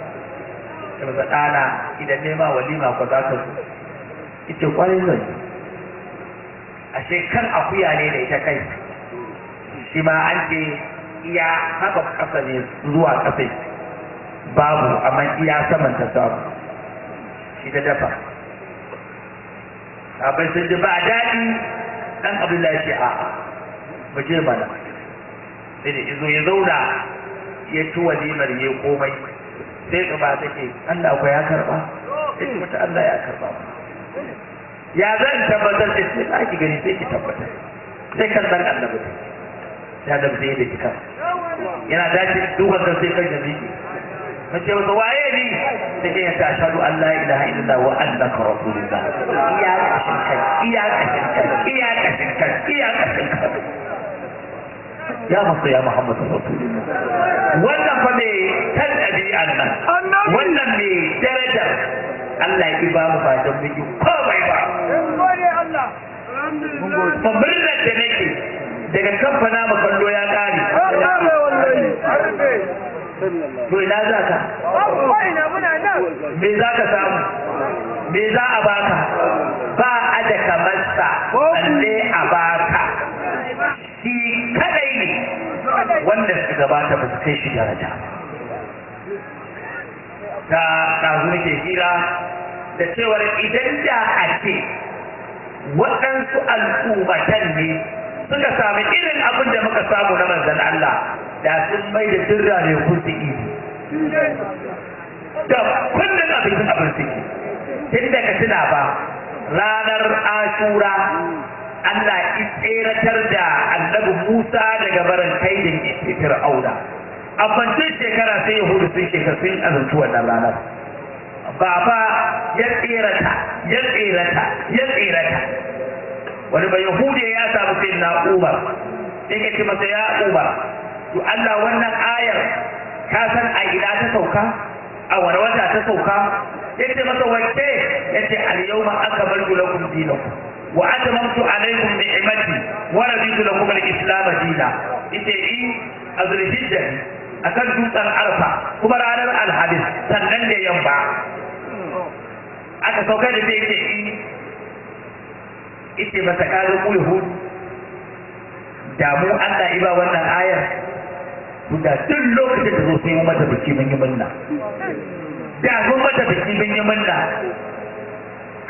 ta maza ɗana idan nema walima ko za ka zo ita kwarai zan ashe kan akuya ne da ita kai shi ma an ce iya haka ƙasa ne zuwa ƙasa babu amma iya saman ta samu shi ta dafa abin sun ji ba daɗi ɗan abdullahi ce a mu je mana sai da izo ya zauna ya ci walimar ya komai sai ka ba take Allah ko ya karba sai mata Allah ya karba ya zan tabbatar da sai ka ki gani sai ki tabbatar sai kan dan annabi ya da sai da kika yana dace duban da sai kan jiki mace wata waye ni take ya ta ashhadu an la ilaha illallah wa annaka rasulullah iya kashin ya masu ya Muhammadu Rasulullah wannan fa ne kan ɗabi'an nan wannan ne darajar Allah ya ba mu ba don miji komai ba murnar da nake daga kamfana mu kallo ya ƙare to ina za ka me za ka samu me za a baka ba a da kamarsa balle a baka shi kadai ne wanda suka gabata ba su kai shi daraja ta ɗazu nake hira da cewar idan da a ce waɗansu al'ummatan ne suka sami irin abin da muka samu na manzan Allah da sun mai da sirra ne kursiki da kullum abin suke tun daga tuna ba ranar Ashura Allah ya tseratar da annabi Musa daga barin kaidin Fir'auna. A fantin shekara sai Yahudu sun shekara sun azantu wannan ranar. Baba ya tserata. Wani ba Yahude ya samu sai na Umar. Yake ce masa ya Umar, to Allah wannan ayar ka san a ina ta sauka? A wani wata ta sauka? Yace masa wacce? Yace al-yawma akmaltu lakum dinakum. وأتممت عليكم نعمتي ورضيت لكم الإسلام دينا إتي أزرجيجا أكن دوتان عرفة كما رانا الحديث سنن دي ينبع أكا سوكا دي إتي مسكار يهود damu Allah iba wannan ayar guda duk lokacin da zo sai mu mata biki mun yi munna da mun mata biki mun yi munna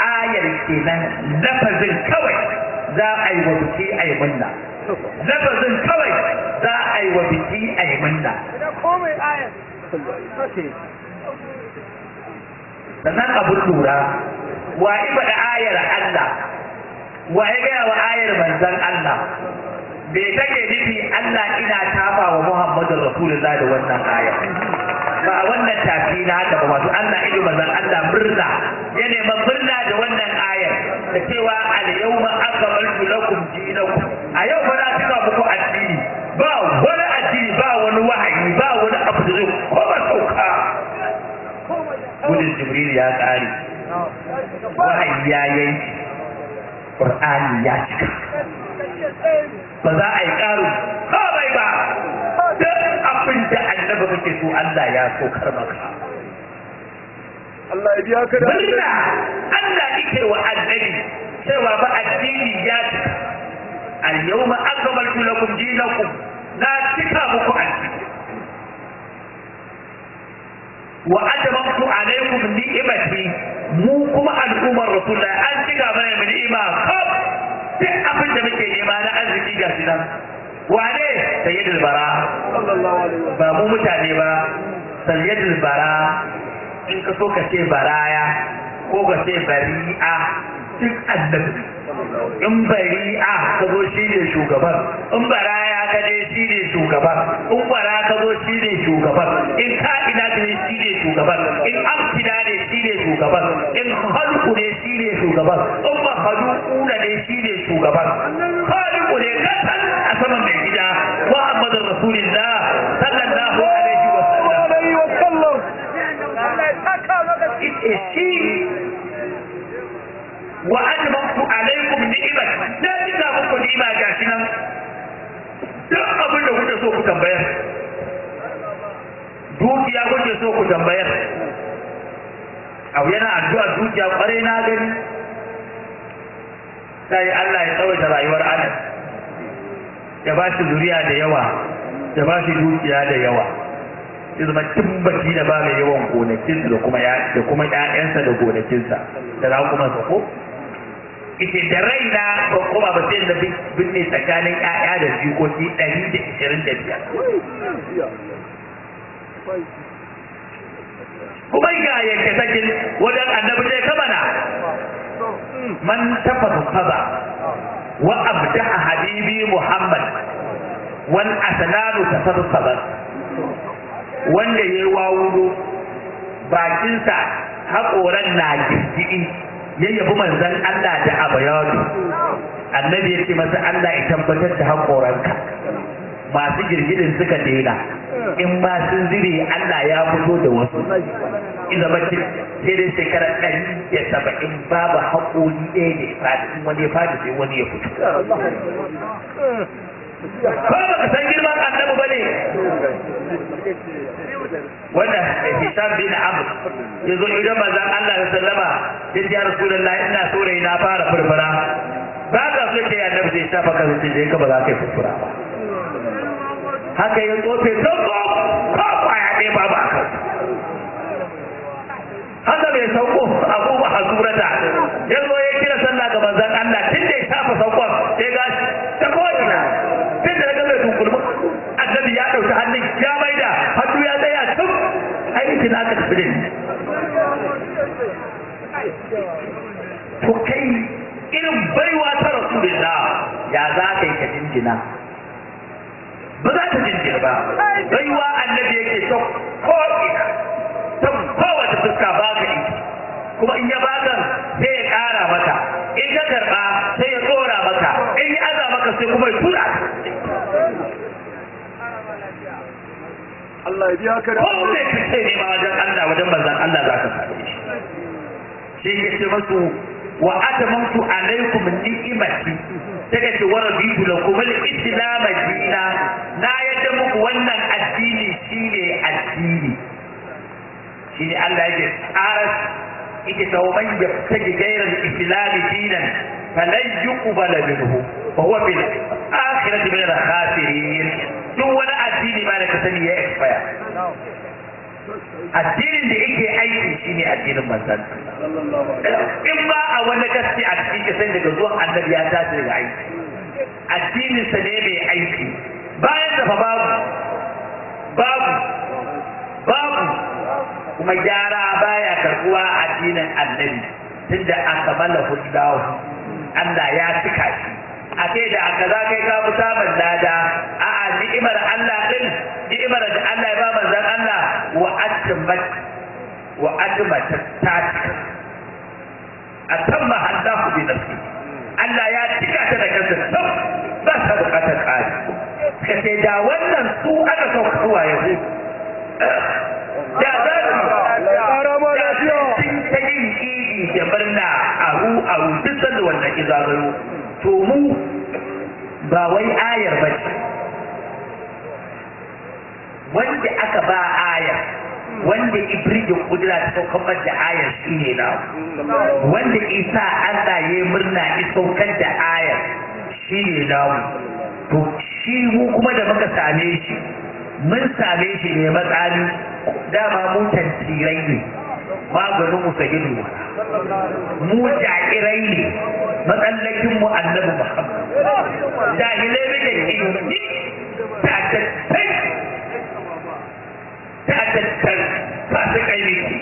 ayar kenan lafazin kawai za a yi wa biki a yi munna lafazin kawai za a yi wa biki a yi munna sannan abin lura wa ibada ayar Allah wa ya gaya wa ayar manzon Allah me take nufi Allah ina tafa wa Muhammadur Rasulullah da wannan ayar ba wannan tafi na haka ba wato Allah ido manzon Allah murna ya neman murna da wannan ayar da cewa al-yawma akmaltu lakum dinakum a yau fa na cika muku addini ba wani addini ba wani wahayi ba wani abu da zai koma sauka gudun Jibril ya kare wahayi ya yanki Qur'ani ya cika ba za a yi ƙaru kawai ba duk abin da annabi kake so Allah ya so kar maka Allah ya biya ka da murna Allah yake wa annabi cewa ba addini ya cika al-yawma akmaltu lakum dinakum na cika muku addini wa atamamtu alaykum ni'mati mu kuma al'ummar rasulullah an cika mana ni'ima kaf duk abin da muke nema na arziki ga shi nan wane sayyidul bara sallallahu alaihi wasallam ba mu mutane ba sayyidul bara in ka so ka ce baraya ko ka ce bari'a duk annabi in bari'a ka zo shi ne shugaban in baraya ka je shi ne shugaban in bara ka zo shi ne shugaban in ka'ina ne shi ne shugaban in amkina ne shi ne shugaban in halku ne shi ne shugaban in mahalukuna ne shi ne shugaban haliku ne kasan a saman mai gida Muhammadur Rasulullah sallallahu alaihi wa sallam shi wa ajma'tu alaikum ni'mat da ina muku ni'ima gashi nan duk abin da kuke so ku tambayar dukiya kuke so ku tambayar abu yana addu'a dukiya kware na gani sai Allah ya tsawaita rayuwar Adam ya ba shi zuriya da yawa ya ba shi dukiya da yawa ya zama tabbaci da ba mai yawan gonakinsa da kuma ƴaƴansa da gonakinsa da raƙumansa ko ita da raina ba kuma ba sai da binne tsakanin ƴaƴa da jikoki 125 kuma ga yanke sakin wajen annabi dai kamana man tafasa kaza wa abdaha habibi Muhammad wan asnanu tasarsabat wanda yayi wawudo bakinsa haƙoran na girgidi ya yabi manzon Allah da abayadu annabi ya ce masa Allah ya tabbatar da haƙoranka masu girgidin suka daina in ma sun zire Allah ya fito da wasu idan bace sai dai shekara 170 babu haƙori ɗaya ne fadi in wani ya fadi sai wani ya fito ko ba ka san girman annabi bane wanda Hisham bin Amr yazo idan manzon Allah sallama yace ya Rasulullahi ina so rai na fara furfura ba ka so ke annabi sai shafa ka sai ka ba za ka yi furfura ba haka ya tsofe sauko ko kwaya ɗaya babu a kan haka bai sauko a kuma hasurata ya zo ya kira sallah ga manzon Allah tun da ya shafa saukon sai ga ta ko'ina tun da daga mai dunkulmu annabi ya ɗauki hannun ya maida hannu ya tsaya tun aiki na aka tafi da ni to kai irin baiwa ta rasulullah ya za ka yi ka jinjina ba za ta jinjina ba baiwa annabi yake ta ko'ina ta kowace fuska ba ka yi kuma in ya baka sai ya ƙara maka in ka karɓa sai ya tsora maka in ya aza maka sai kuma ya tura Allah ya biya ka da ko ne ka ce ne ma wajen Allah wajen manzon Allah za ka same shi sai ya ce masu wa atamantu alaikum ni'imati daga ce wa raditu lakum al-islam dina na yadda muku wannan addini shine addini shine Allah yake tsara yake tawo man yabtaji ghayra al-islam dinan falan yuqbala minhu wa huwa bil akhirati min al-khasirin duk wani addini ba da ka sani ya expire addinin da yake aiki shine addinin manzon in ba a wani gaske a cikin kisan daga zuwan annabi ya tashi daga aiki addinin sa ne mai aiki bayan da fa babu kuma gyara baya karbuwa addinin annabi tunda akmala hullahu Allah ya cika shi a kai da aka za kai ka fi samun lada a'a ni'imar Allah din ni'imar da Allah ya ba manzon Allah wa atmat ta atamma Allahu bi nafsi Allah ya cika ta da kansa sab ba ta bukatar ƙari kace da wannan su aka sauka wa yahu da za su ta yin idi da murna a duk sanda wannan izagayo to mu ba wai ayar ba ce wanda aka ba ayar wanda ibrijin kudura ta saukar da ayar shi ne na wanda isa Allah ya yi murna ya saukar da ayar shi ne na to shi mu kuma da muka same shi mun same shi ne matsali dama mu tantirai ne maganin mu sa gidu mu jakirai ne matsallakin mu annabi Muhammad jahilai muke kinki ta tattar masu kaimiki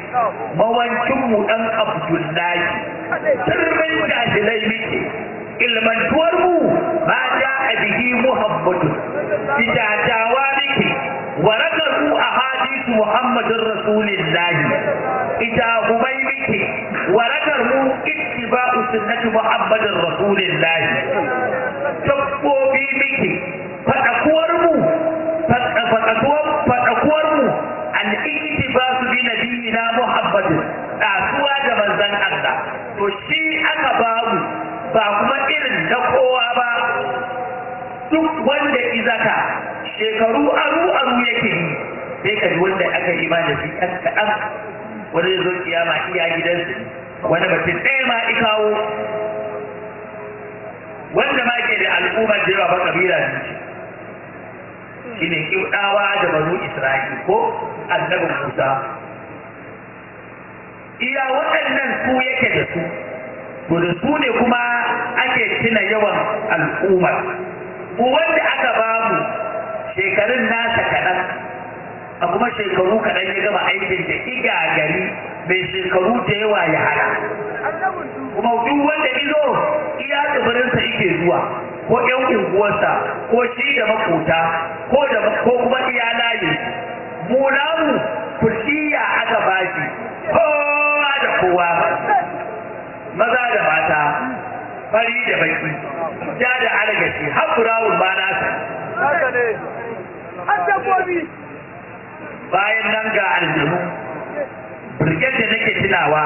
mawancin mu dan Abdullahi sirrin jahilai muke ilmantuwar mu ba ja a bihi Muhammadu tijatawa muke وركزوا أحاديث محمد رسول الله إذا هميمك وركزوا اتباع سنة محمد رسول الله تبقوا بيمك فتأكورموا الاتباع بنبينا محمد أسوى جمزان الله وشيء أكباب فأكما إذن دقوا أبا duk wanda izaka shekaru aru yake yi sai ka ji wanda aka yi da shi ɗan kaɗan wani zo kiyama iya gidansu wani mutum ɗaya ma ikawo wanda ma ke da al'ummar da yawa ba kabila ne shi ne kiɗawa da banu Isra'il ko annabi Musa iya waɗannan su yake da su to da su ne kuma ake tuna yawan al'ummar wanda aka bamu shekarun nasa kaɗan a kuma shekaru kaɗan ya gama aikin da iga gari mai shekaru da yawa ya hana kuma duk wanda izo iya tsibirinsa yake zuwa ko ƴan unguwarsa ko shi da makota ko kuma iya layi mu namu kulliya aka bashi kowa da kowa maza da mata fari da baki ja da alagashi har burawun ba nasa bayan nan ga aljanu birgen da nake tunawa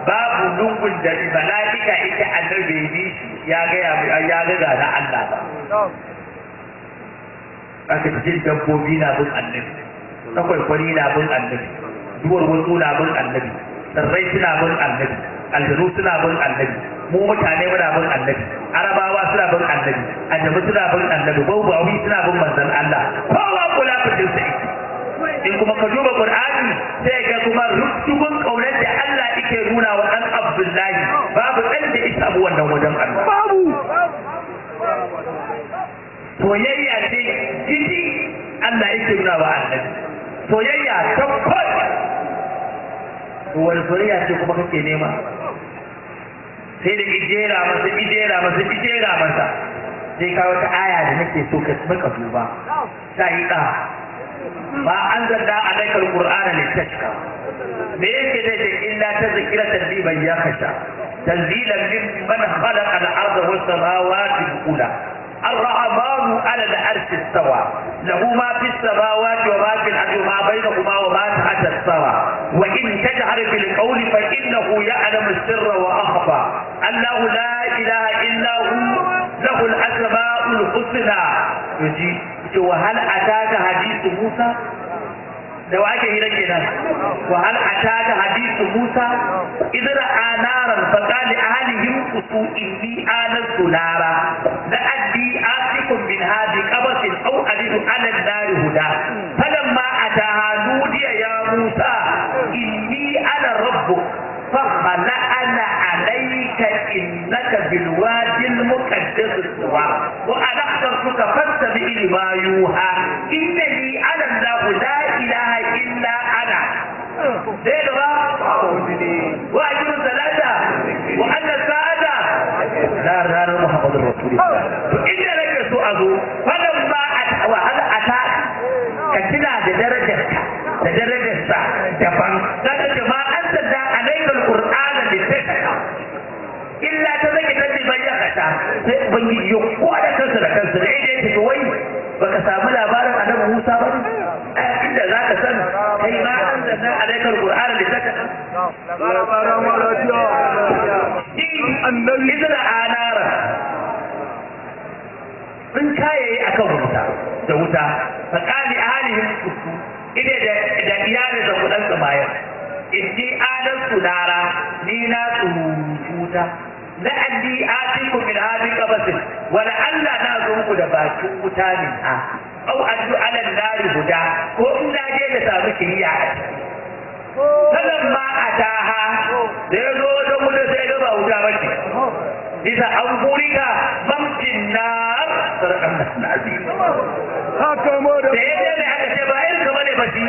babu lungun da mala'ika ita annabi ne ya ga na Allah ba aka jin dabbobi na bin annabi na kwaikwari na bin annabi duwar wasu na bin annabi tsirrai suna bin annabi aljanu suna bin annabi mu mutane muna bin annabi arabawa suna bin annabi ajabu suna bin annabi bawbawi suna bin manzon Allah kowa kula fitin sa in kuma ka duba Qur'ani sai ga kuma rubutun kaunar da Allah yake nuna wa dan Abdullahi babu dan da isa abu wannan wajen Allah babu soyayya ce jiji Allah yake nuna wa annabi soyayya ta kai to wani soyayya ce kuma kake nema sai da ijera masa sai ka wata aya da nake so ka maka duba sai ka ba anzalna alaikal qur'ana litashqa me yake da illa tazkiratan liman yakhsha tanzilan mimman khalaqa al-ardha was samawati al-ula الرحمن على العرش استوى له ما في السماوات وما في الارض وما بينهما وما تحت الثرى وان تجهر بالقول فانه يعلم السر واخفى الله لا اله الا هو له الاسماء الحسنى يجي وهل اتاك حديث موسى da wake hira kenan wa hal ataka hadithu Musa idza ra'a naran fa qala ahlihim qutu inni anastu nara la addi atikum min hadi qabatin aw alidu ala an-nar huda falamma ataha nudiya ya Musa inni ana rabbuk فخلعنا عليك إنك بالوادي المقدس طوى وأنا اخترتك فاتبع لما يوحى إنني أنا الله لا إله إلا أنا دلوا وأجر ثلاثة to inda nake so a zo wannan ba a wahala a ta ka tuna da darajarka da darajarsa daban kada jama'an da alaikal qur'ana da take illa ta zaki ta ce bayyana ta sai ubangiji ya kwada kansa da kansa da yake to wai baka samu labarin annabi Musa ba inda zaka san kai ma anzalna alaikal qur'ana da take annabi idza anara sun kayaye akan wuta da wuta fa qali ahlihim ide da iyalin da kudan tsamayar inni adan sunara ni na tsuta la'alli atikum min hadhihi qabatin wa la'alla nazuku da bakin wuta ne a au addu ala nari huda ko in na je da samu kiriya a ciki falamma ataha da yazo da wuta sai da ba wuta bace bisa an burika mamtin nar sarkan nasi haka mo da yadda ne aka ce ba irin ka bane bashi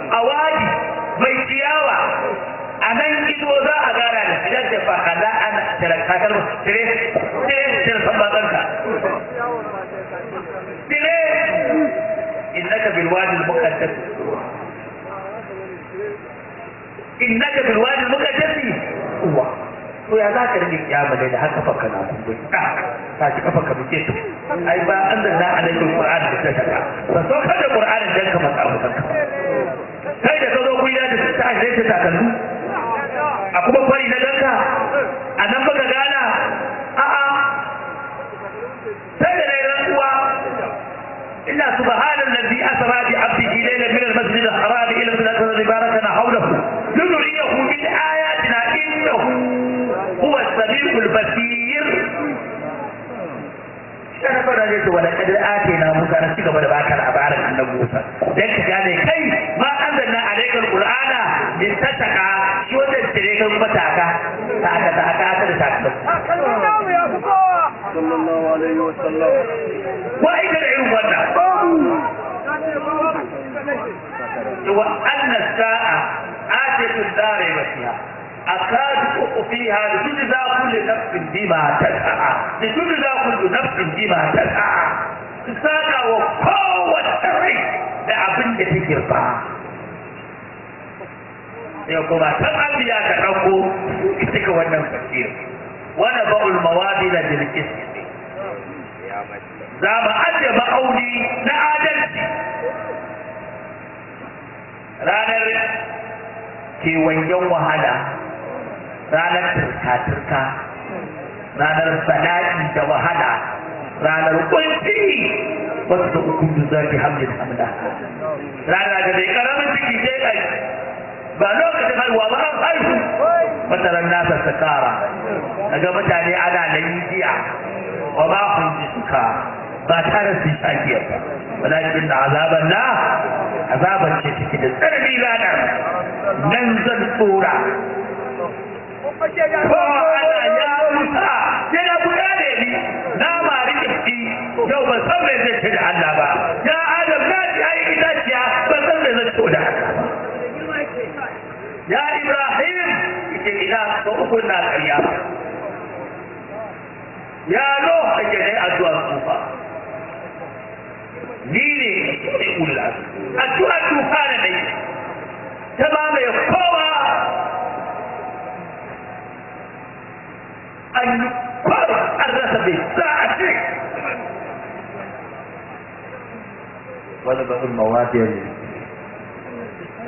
a waji bai ciyawa a nan ido za a gara da idan da fakala ana tirakakar tire san bakanka tire innaka bil wadi al muqaddas innaka bil wadi al muqaddas uwa to ya za ka rike kiyama da haka fakka na kun ta ci kafa ka buke to ai ba anzalna alaikum qur'an da ta saka ba so kada qur'anin dan ka matsa mu kanka kai da ka zo kuyi da ta aje ta takallu a kuma fari na ganka a nan baka gana a'a sai da rai rantsuwa inna subhanallazi asra bi 'abdihi laylan min al-masjid al-haram ila al-masjid alladhi barakna hawlahu linuriyahu min ayatina innahu huwa as-sami'ul basir kana fara da wala kadar atina Musa na cigaba da baka labarin annabi Musa dan ka gane kai ma anzalna alaikal qur'ana litataka shi wannan tare kan mataka ta da ta sallallahu alaihi wasallam wa ida irin wannan wa anna sa'a atatu dari wasiha akad fiha tujza kullu nafsin bima tas'a tujza kullu nafsin bima tas'a saka wa kowace rai da abin da take ba sai kuma ta anbiya ka dauko ita wannan fakir wana ba'ul mawadila bil qist za mu ajiye ma'auni na adalci ranar kewayen wahala ranar turka-turka ranar bala'i da wahala ranar kunci wasu da hukumu zafi hamdin hamda ranar da mai karamin ciki sai kai ba lokacin haihuwa ba an haihu mataran nasa sakara daga mutane ana nan jiya wa ba kun ji suka ba tare su shakiyar ba walakin da azaban na azaban ce take da tsarni ranar nan zan tsora ko ana ya musa yana buya da ni na ma rikifti yau ban san me zai ce da Allah ba ya adam na ji ayi itaciya ban san me zai ce da Allah ba ya Ibrahim ita ina ko uku na ƙarya ya lo ake dai addu'a tufa ni ne sai ulla addu'a tufa da dai ta ba mai kowa an yi kwaro an rasa bai za a ce wani babin mawadiyar ne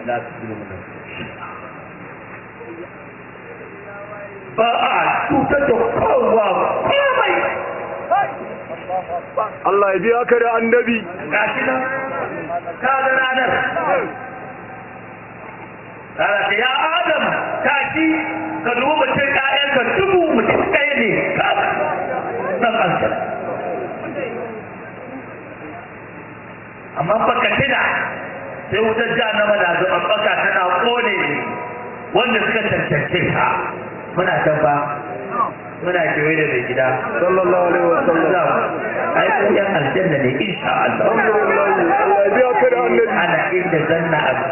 la su yi mana ba a cutar da kowa komai Allah ya biya ka da annabi gashi nan ka ga ranar rana ta ya adam tashi ka duba mutum ƴaƴanka dubu mutum ɗaya ne ka nan kansa amma baka tuna sai wutar jahannama da zaɓaɓɓaka tana ƙone wanda suka cancance ka muna can ba muna kewaye da mai gida sallallahu alaihi wasallam ai ku yan aljanna ne insha Allah Allah ya biya ka da annabi ana inda zanna abdi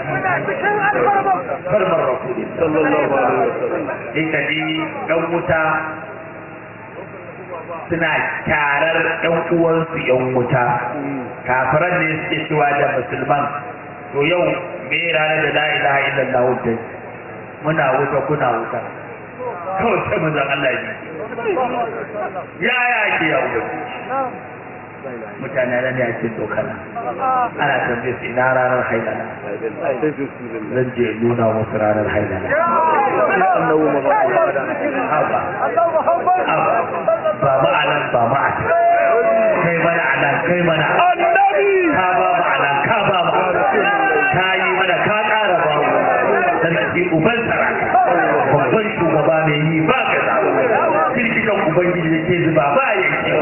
farmar rasul sallallahu alaihi wasallam ita ji dan wuta suna kyarar ƴan uwansu ƴan wuta kafiran ne suke cewa da musulman to yau me ranar da la ilaha illallah dai muna wuta kuna wuta kawai sai mu zan Allah ya ke ya wuta mutane nan ya ce dokana ana tambaye su ina ranar hailala zan je nuna musu ranar hailala ba ma'anan ba ma'ana kai mana anan kai mana ka ba ma'anan ka ba ka yi mana ka ƙara ba sarki uban sarki babban shugaba mai yi ba ka kirkikan ubangiji da ke zuba ba yanke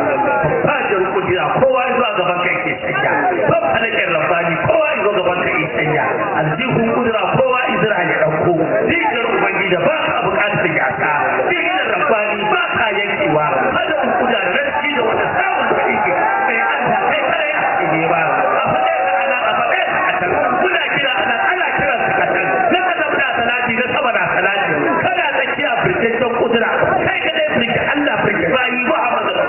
ba da rukudina kowa zuwa gaban kai ke canja ba halakin rabbani kowa zuwa gaban kai ke canja aljihun kudura kowa izira ya ɗauko zikirar ubangiji ba ka buƙatar yasa zikirar rabbani ba ka yankewa hada kuda da rashi da wata samun da yake mai Allah kai kare ya ce ba a faɗe ka ana a faɗe ka a can kuna kira ana ana kiran su a can na kasa muna salati na sama na salati kana tsakiya birkicin kudura kai ka dai birki Allah birki bayi ba a mazaba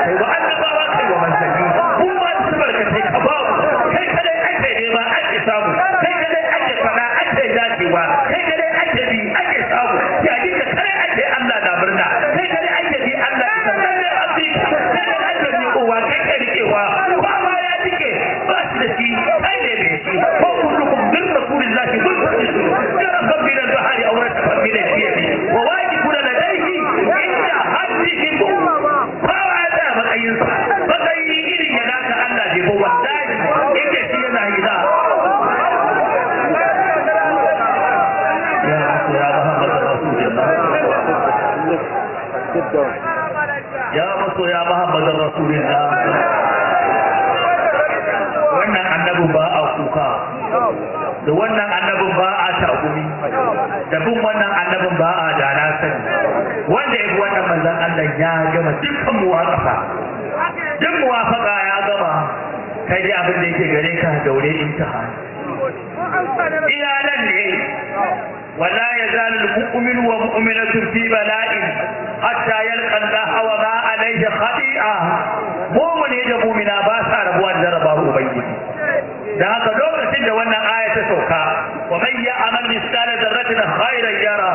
kai wa annabawa kai wa manzanni kun ba su barkatai ka babu kai ka dai ake nema ake samu kai ka dai ake faɗa ake dacewa kai ka dai ake bi ake samu yayin da kare ake Allah na murna kai ka dai ake bi Allah ya san dai abin kai ka ake bi kowa kai ka rikewa kowa ya rike ba shi da shi kai ne da shi ko kullukum bil rasulillahi kullu jarabun min al-bahri aw rasfan min al-yadi wa wajibuna ladayhi inda haddihim kowa da matsayinsa matsayi irin ya naka Allah bai ba wallahi inda shi yana yi da ya masoya Muhammadin Rasulullah wannan annabin ba a kuka da wannan annabin ba a tagumi da bin wannan annabin ba a dana sani wanda ya bi wannan manzon Allah ya gama dukkan muwafaqa duk muwafaqa ya gama kai dai abin da yake gare ka daure imtihani iyalan ne ولا يزال المؤمن ومؤمنة في بلاء حتى يلقى الله وما عليه خطيئة مؤمن يجب مؤمنا باسا ربوان ذربه أبيه da haka lokacin da wannan aya ta sauka wa man ya'mal mithqala dharratin khairan yara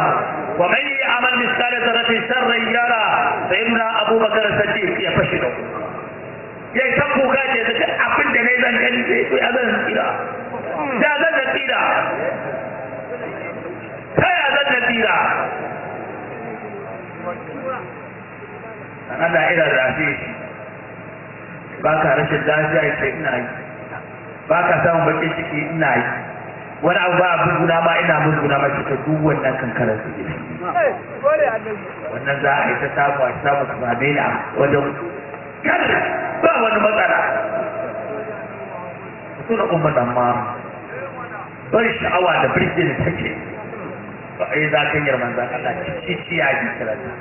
wa man ya'mal mithqala dharratin sharran yara sayyidina Abubakar Siddiq ya fashi da yayi ta kuka ce da abin da ne zan gani sai to ya zan tsira da zan tsira kai ya zan tsira ana ira rafi ba ka rashin lafiya ce ina yi ba ka samun bakin ciki ina yi wani abu ba a buguna ma ina buguna ma cika duk wannan kankarar su ne wannan za a yi ta samu a samu su ba ne a wajen kan ba wani matsala suna umar da ma bari sha'awa da birgin da take ba a yi za kan yi manzan Allah ciciya ji kiranta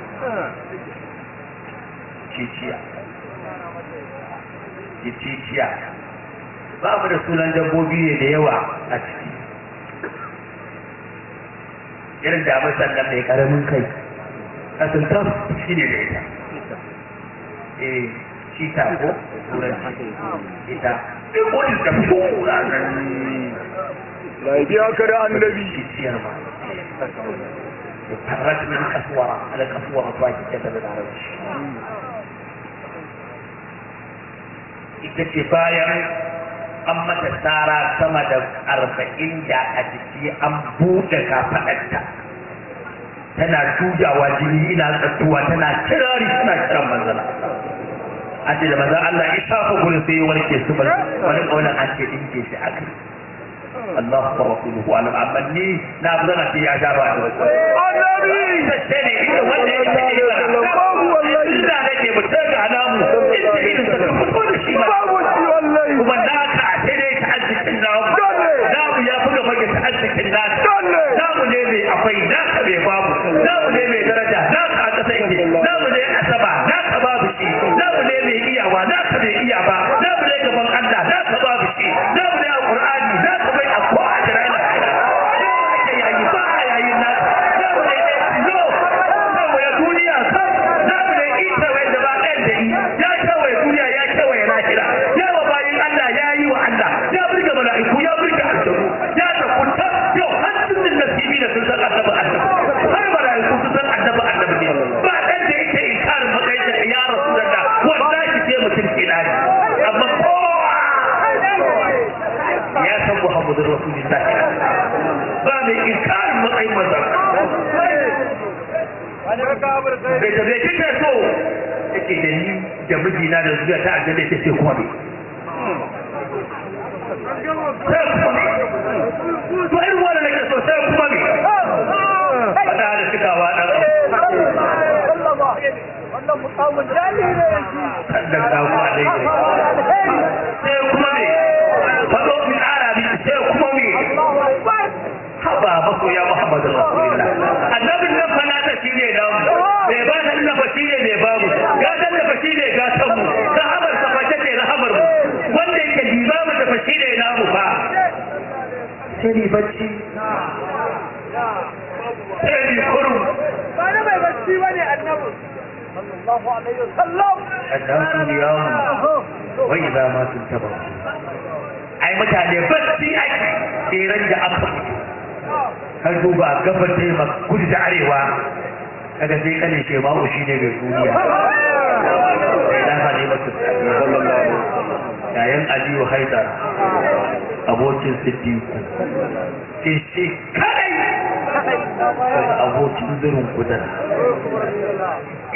ciciya ba mu da sunan dabbobi ne da yawa a ciki irin da musan nan mai karamin kai kasantar shi ne da ita cita ko turanci ita wani da fi ranar lafiya ka da annabi ciciyar ma farrat min kasuwara ala kasuwara tuwa kike da larabci ita ce bayan an mata tsara sama da 40 da a jiki an buɗe kafaɗarta tana jujawa jini ina tsattuwa tana kirari suna kiran manzana an ce da manzan Allah ya shafa gurin sai warke su bari wani ƙaunar an ce ɗinke shi aka Allah wa rasuluhu alam amma ni na zana ce ya sha ba da wasu annabi sai ne inda wanda ya ce ina nake mutum ga alamu inda irin sa ta fito da shi kuma na ka a sai dai ta'azzikin namu namu ya fi gaba ga ta'azzikin nasu namu ne mai akwai naka mai babu namu ne mai daraja naka a ƙasa yake namu ne asaba naka babu shi namu ne mai iyawa naka bai iya ba namu ne gaban Allah naka babu shi namu ne a Qur'ani naka bai a ko a jira ila yayi ba yayi naka namu ne no namu ya duniya namu ne ita wanda ba ɗan sun san annabi har malaiku sun san annabi ne ba dan da yake inkarin matsayin da ya rasulullah wallahi sai mutum kinani amma ya san Muhammadu Rasulullah ba mai inkarin matsayin manzon bai da bai kike so yake da ni da mijina da zuwa ta aljanna ta ce kuma bai to irin wannan nake so sai kuma bai fada da cikawa dan wannan mukamin jali ne sannan da ku alai sai kuma bai fado fi arabi sai kuma bai haba mako ya Muhammadu Rasulullah annabin nan fa nata shine da mu bai ba da nan fa shine bai ba mu ga dan da fa shine ga san mu sahabar ta fa take rahamar mu wanda yake limamu da fa shine na mu fa sai ni bacci sai ni kuru ba na mai bacci bane annabi sallallahu alaihi wasallam annabi yawm wa idza ma tuntabu ai mutane bacci ake tseren da aka har duba gabar da yamma kudu da arewa kaga sai kanin shema'u shi ne mai duniya da ka ne masu yayin aliyu haidar abokin siddiqu shi kadai abokin zirin kudan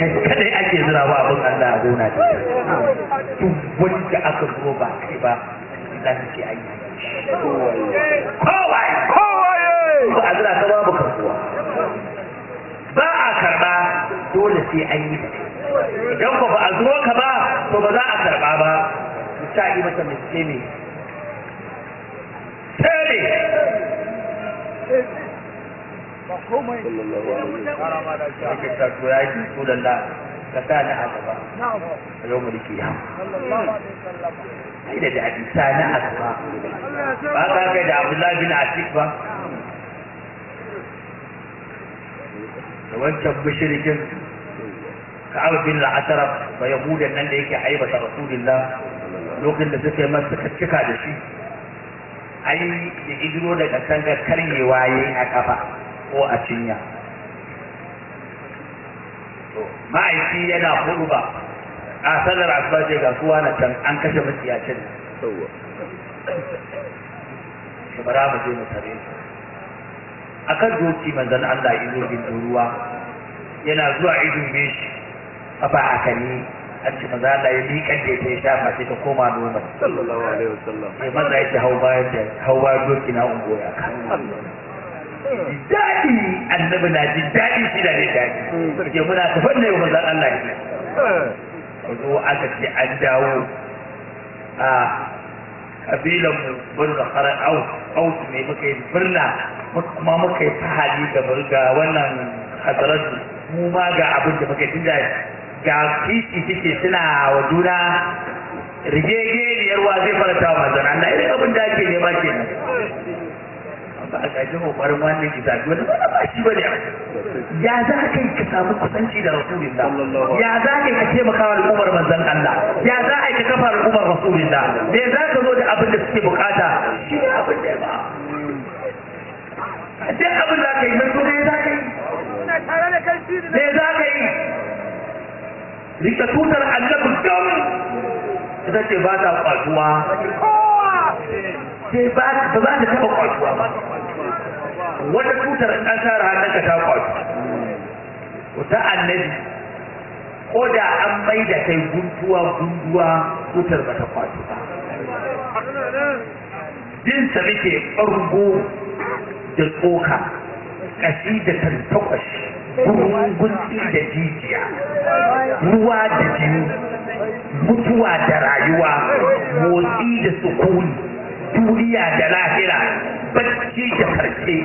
kadai ake zirawa abin Allah a gona da duk wanda aka zo ba kai ba za ka ce an yi kowai ba a zira ta babu karbuwa ba a karba dole sai an yi idan ba a zo ka ba to ba za a karba ba ta yi mata miskini tare ba komai ake tattu ya yi su lalla ka sa na a gaba a yau mulki ya ai da daɗi sa na a gaba ba ka kai da Abdullahi bin Atik ba da wancan mushrikin Ka'ab bin al-Ashraf ba yahudan nan da yake aibata Rasulullah lokacin da suka yi masa cika da shi ai da idiro da kasangar karyewa yayi a kafa ko a cinya to ma'aiki yana hudu ba a sanar asuba ce ga suwa na can an kashe mutiyacin bara mu je mu tare akan doki manzon Allah izo bin ruwa yana zuwa ido ne shi kafa akani an ce manzon Allah ya miƙa da ta shafa sai ta koma noma sallallahu alaihi wasallam sai manzon ya ce hawa doki na ungo ya kan daɗi annabi na ji daɗi shi da ne daɗi ke muna ta fanne wa manzon Allah ne zo aka ce an dawo a kabilan mu burga harar aus ne muka yi birna kuma muka yi fahali ga wannan hasarar mu ma ga abin da muka yi tunda ga titi suke suna wa juna rigegeniyar wa zai faranta wa manzon Allah irin abin da ake nema kenan ba a gaji kokarin wannan kitabi wani ba shi bane ya za ka yi ka samu kusanci da rasulullah ya za ka yi ka taimaka wa al'ummar manzon Allah ya za ka yi ka kafa al'ummar rasulullah me za ka zo da abin da suke bukata shi ne abin da ba duk abin da ka yi mai ne za ka yi me za ka yi rika tutar annabi don ita ce ba ta kwatuwa sai ba za ta taɓa kwatuwa ba wata tutar an tsara hannunka ta kwatu wata annabi ko da an mai da kai gunduwa tutar ba ta kwatu ba jinsa muke ɓargo da tsoka ƙashi da tantakwashi gungunci da jijiya ruwa da jini mutuwa da rayuwa motsi da sukuni duniya da lahira bacci da karshe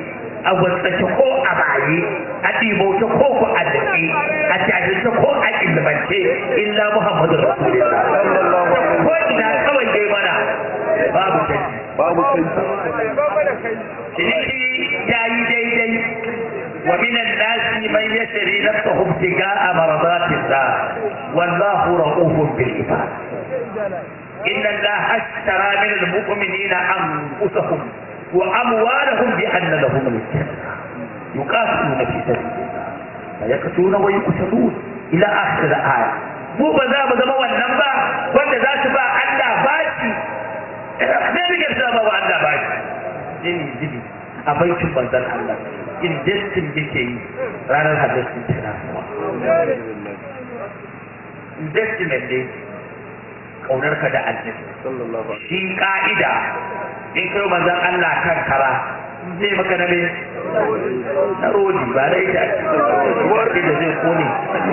a wasace ko a baye a ɗibauce ko ku a daɗe a jahilce ko a ilmance illa Muhammadu Rasulullah ko ina kawai dai mana babu canji ciniki ya yi daidai wa minan nasi man yashri nafsahu ibtiga'a maradatillah wallahu ra'ufun bil ibad إن الله اشترى من المؤمنين أنفسهم وأموالهم بأن لهم الجنة يقاتلون في سبيل الله فيقتلون ويقتلون إلى آخر الآية. mu ba za mu zama wannan ba wanda za su ba Allah baki ne bige su ba Allah baki jini a baitin banzan Allah investin yake yi ranar hadisin tana investment ne kaunar ka da annabi shi ka'ida in kai manzan Allah kan kara zai maka na me na rodi ba da ita wanda da zai kone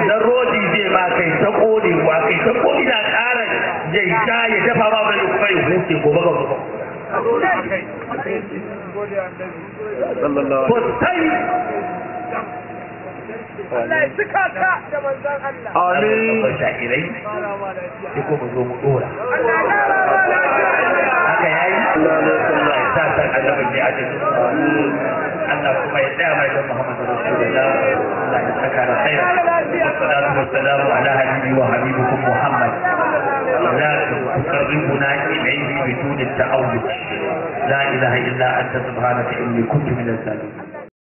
na rodi zai ma kai ta kone wa kai ta kone na ƙara zai ta ya dafa ma bai kuma ya huce gobe ga gobe ko sai Allah ya cika ka da manzon Allah amin ba sha'irai sai ko mu zo mu dora haka yayi Allah ya sa san annabi ya aje Allah kuma ya tsaya mai da Muhammad Rasulullah Allah ya saka da khair wassalatu wassalamu ala habibi wa habibukum Muhammad la tuqarribuna ilayhi bidun at-ta'awud la ilaha illa anta subhanaka inni kuntu minaz zalimin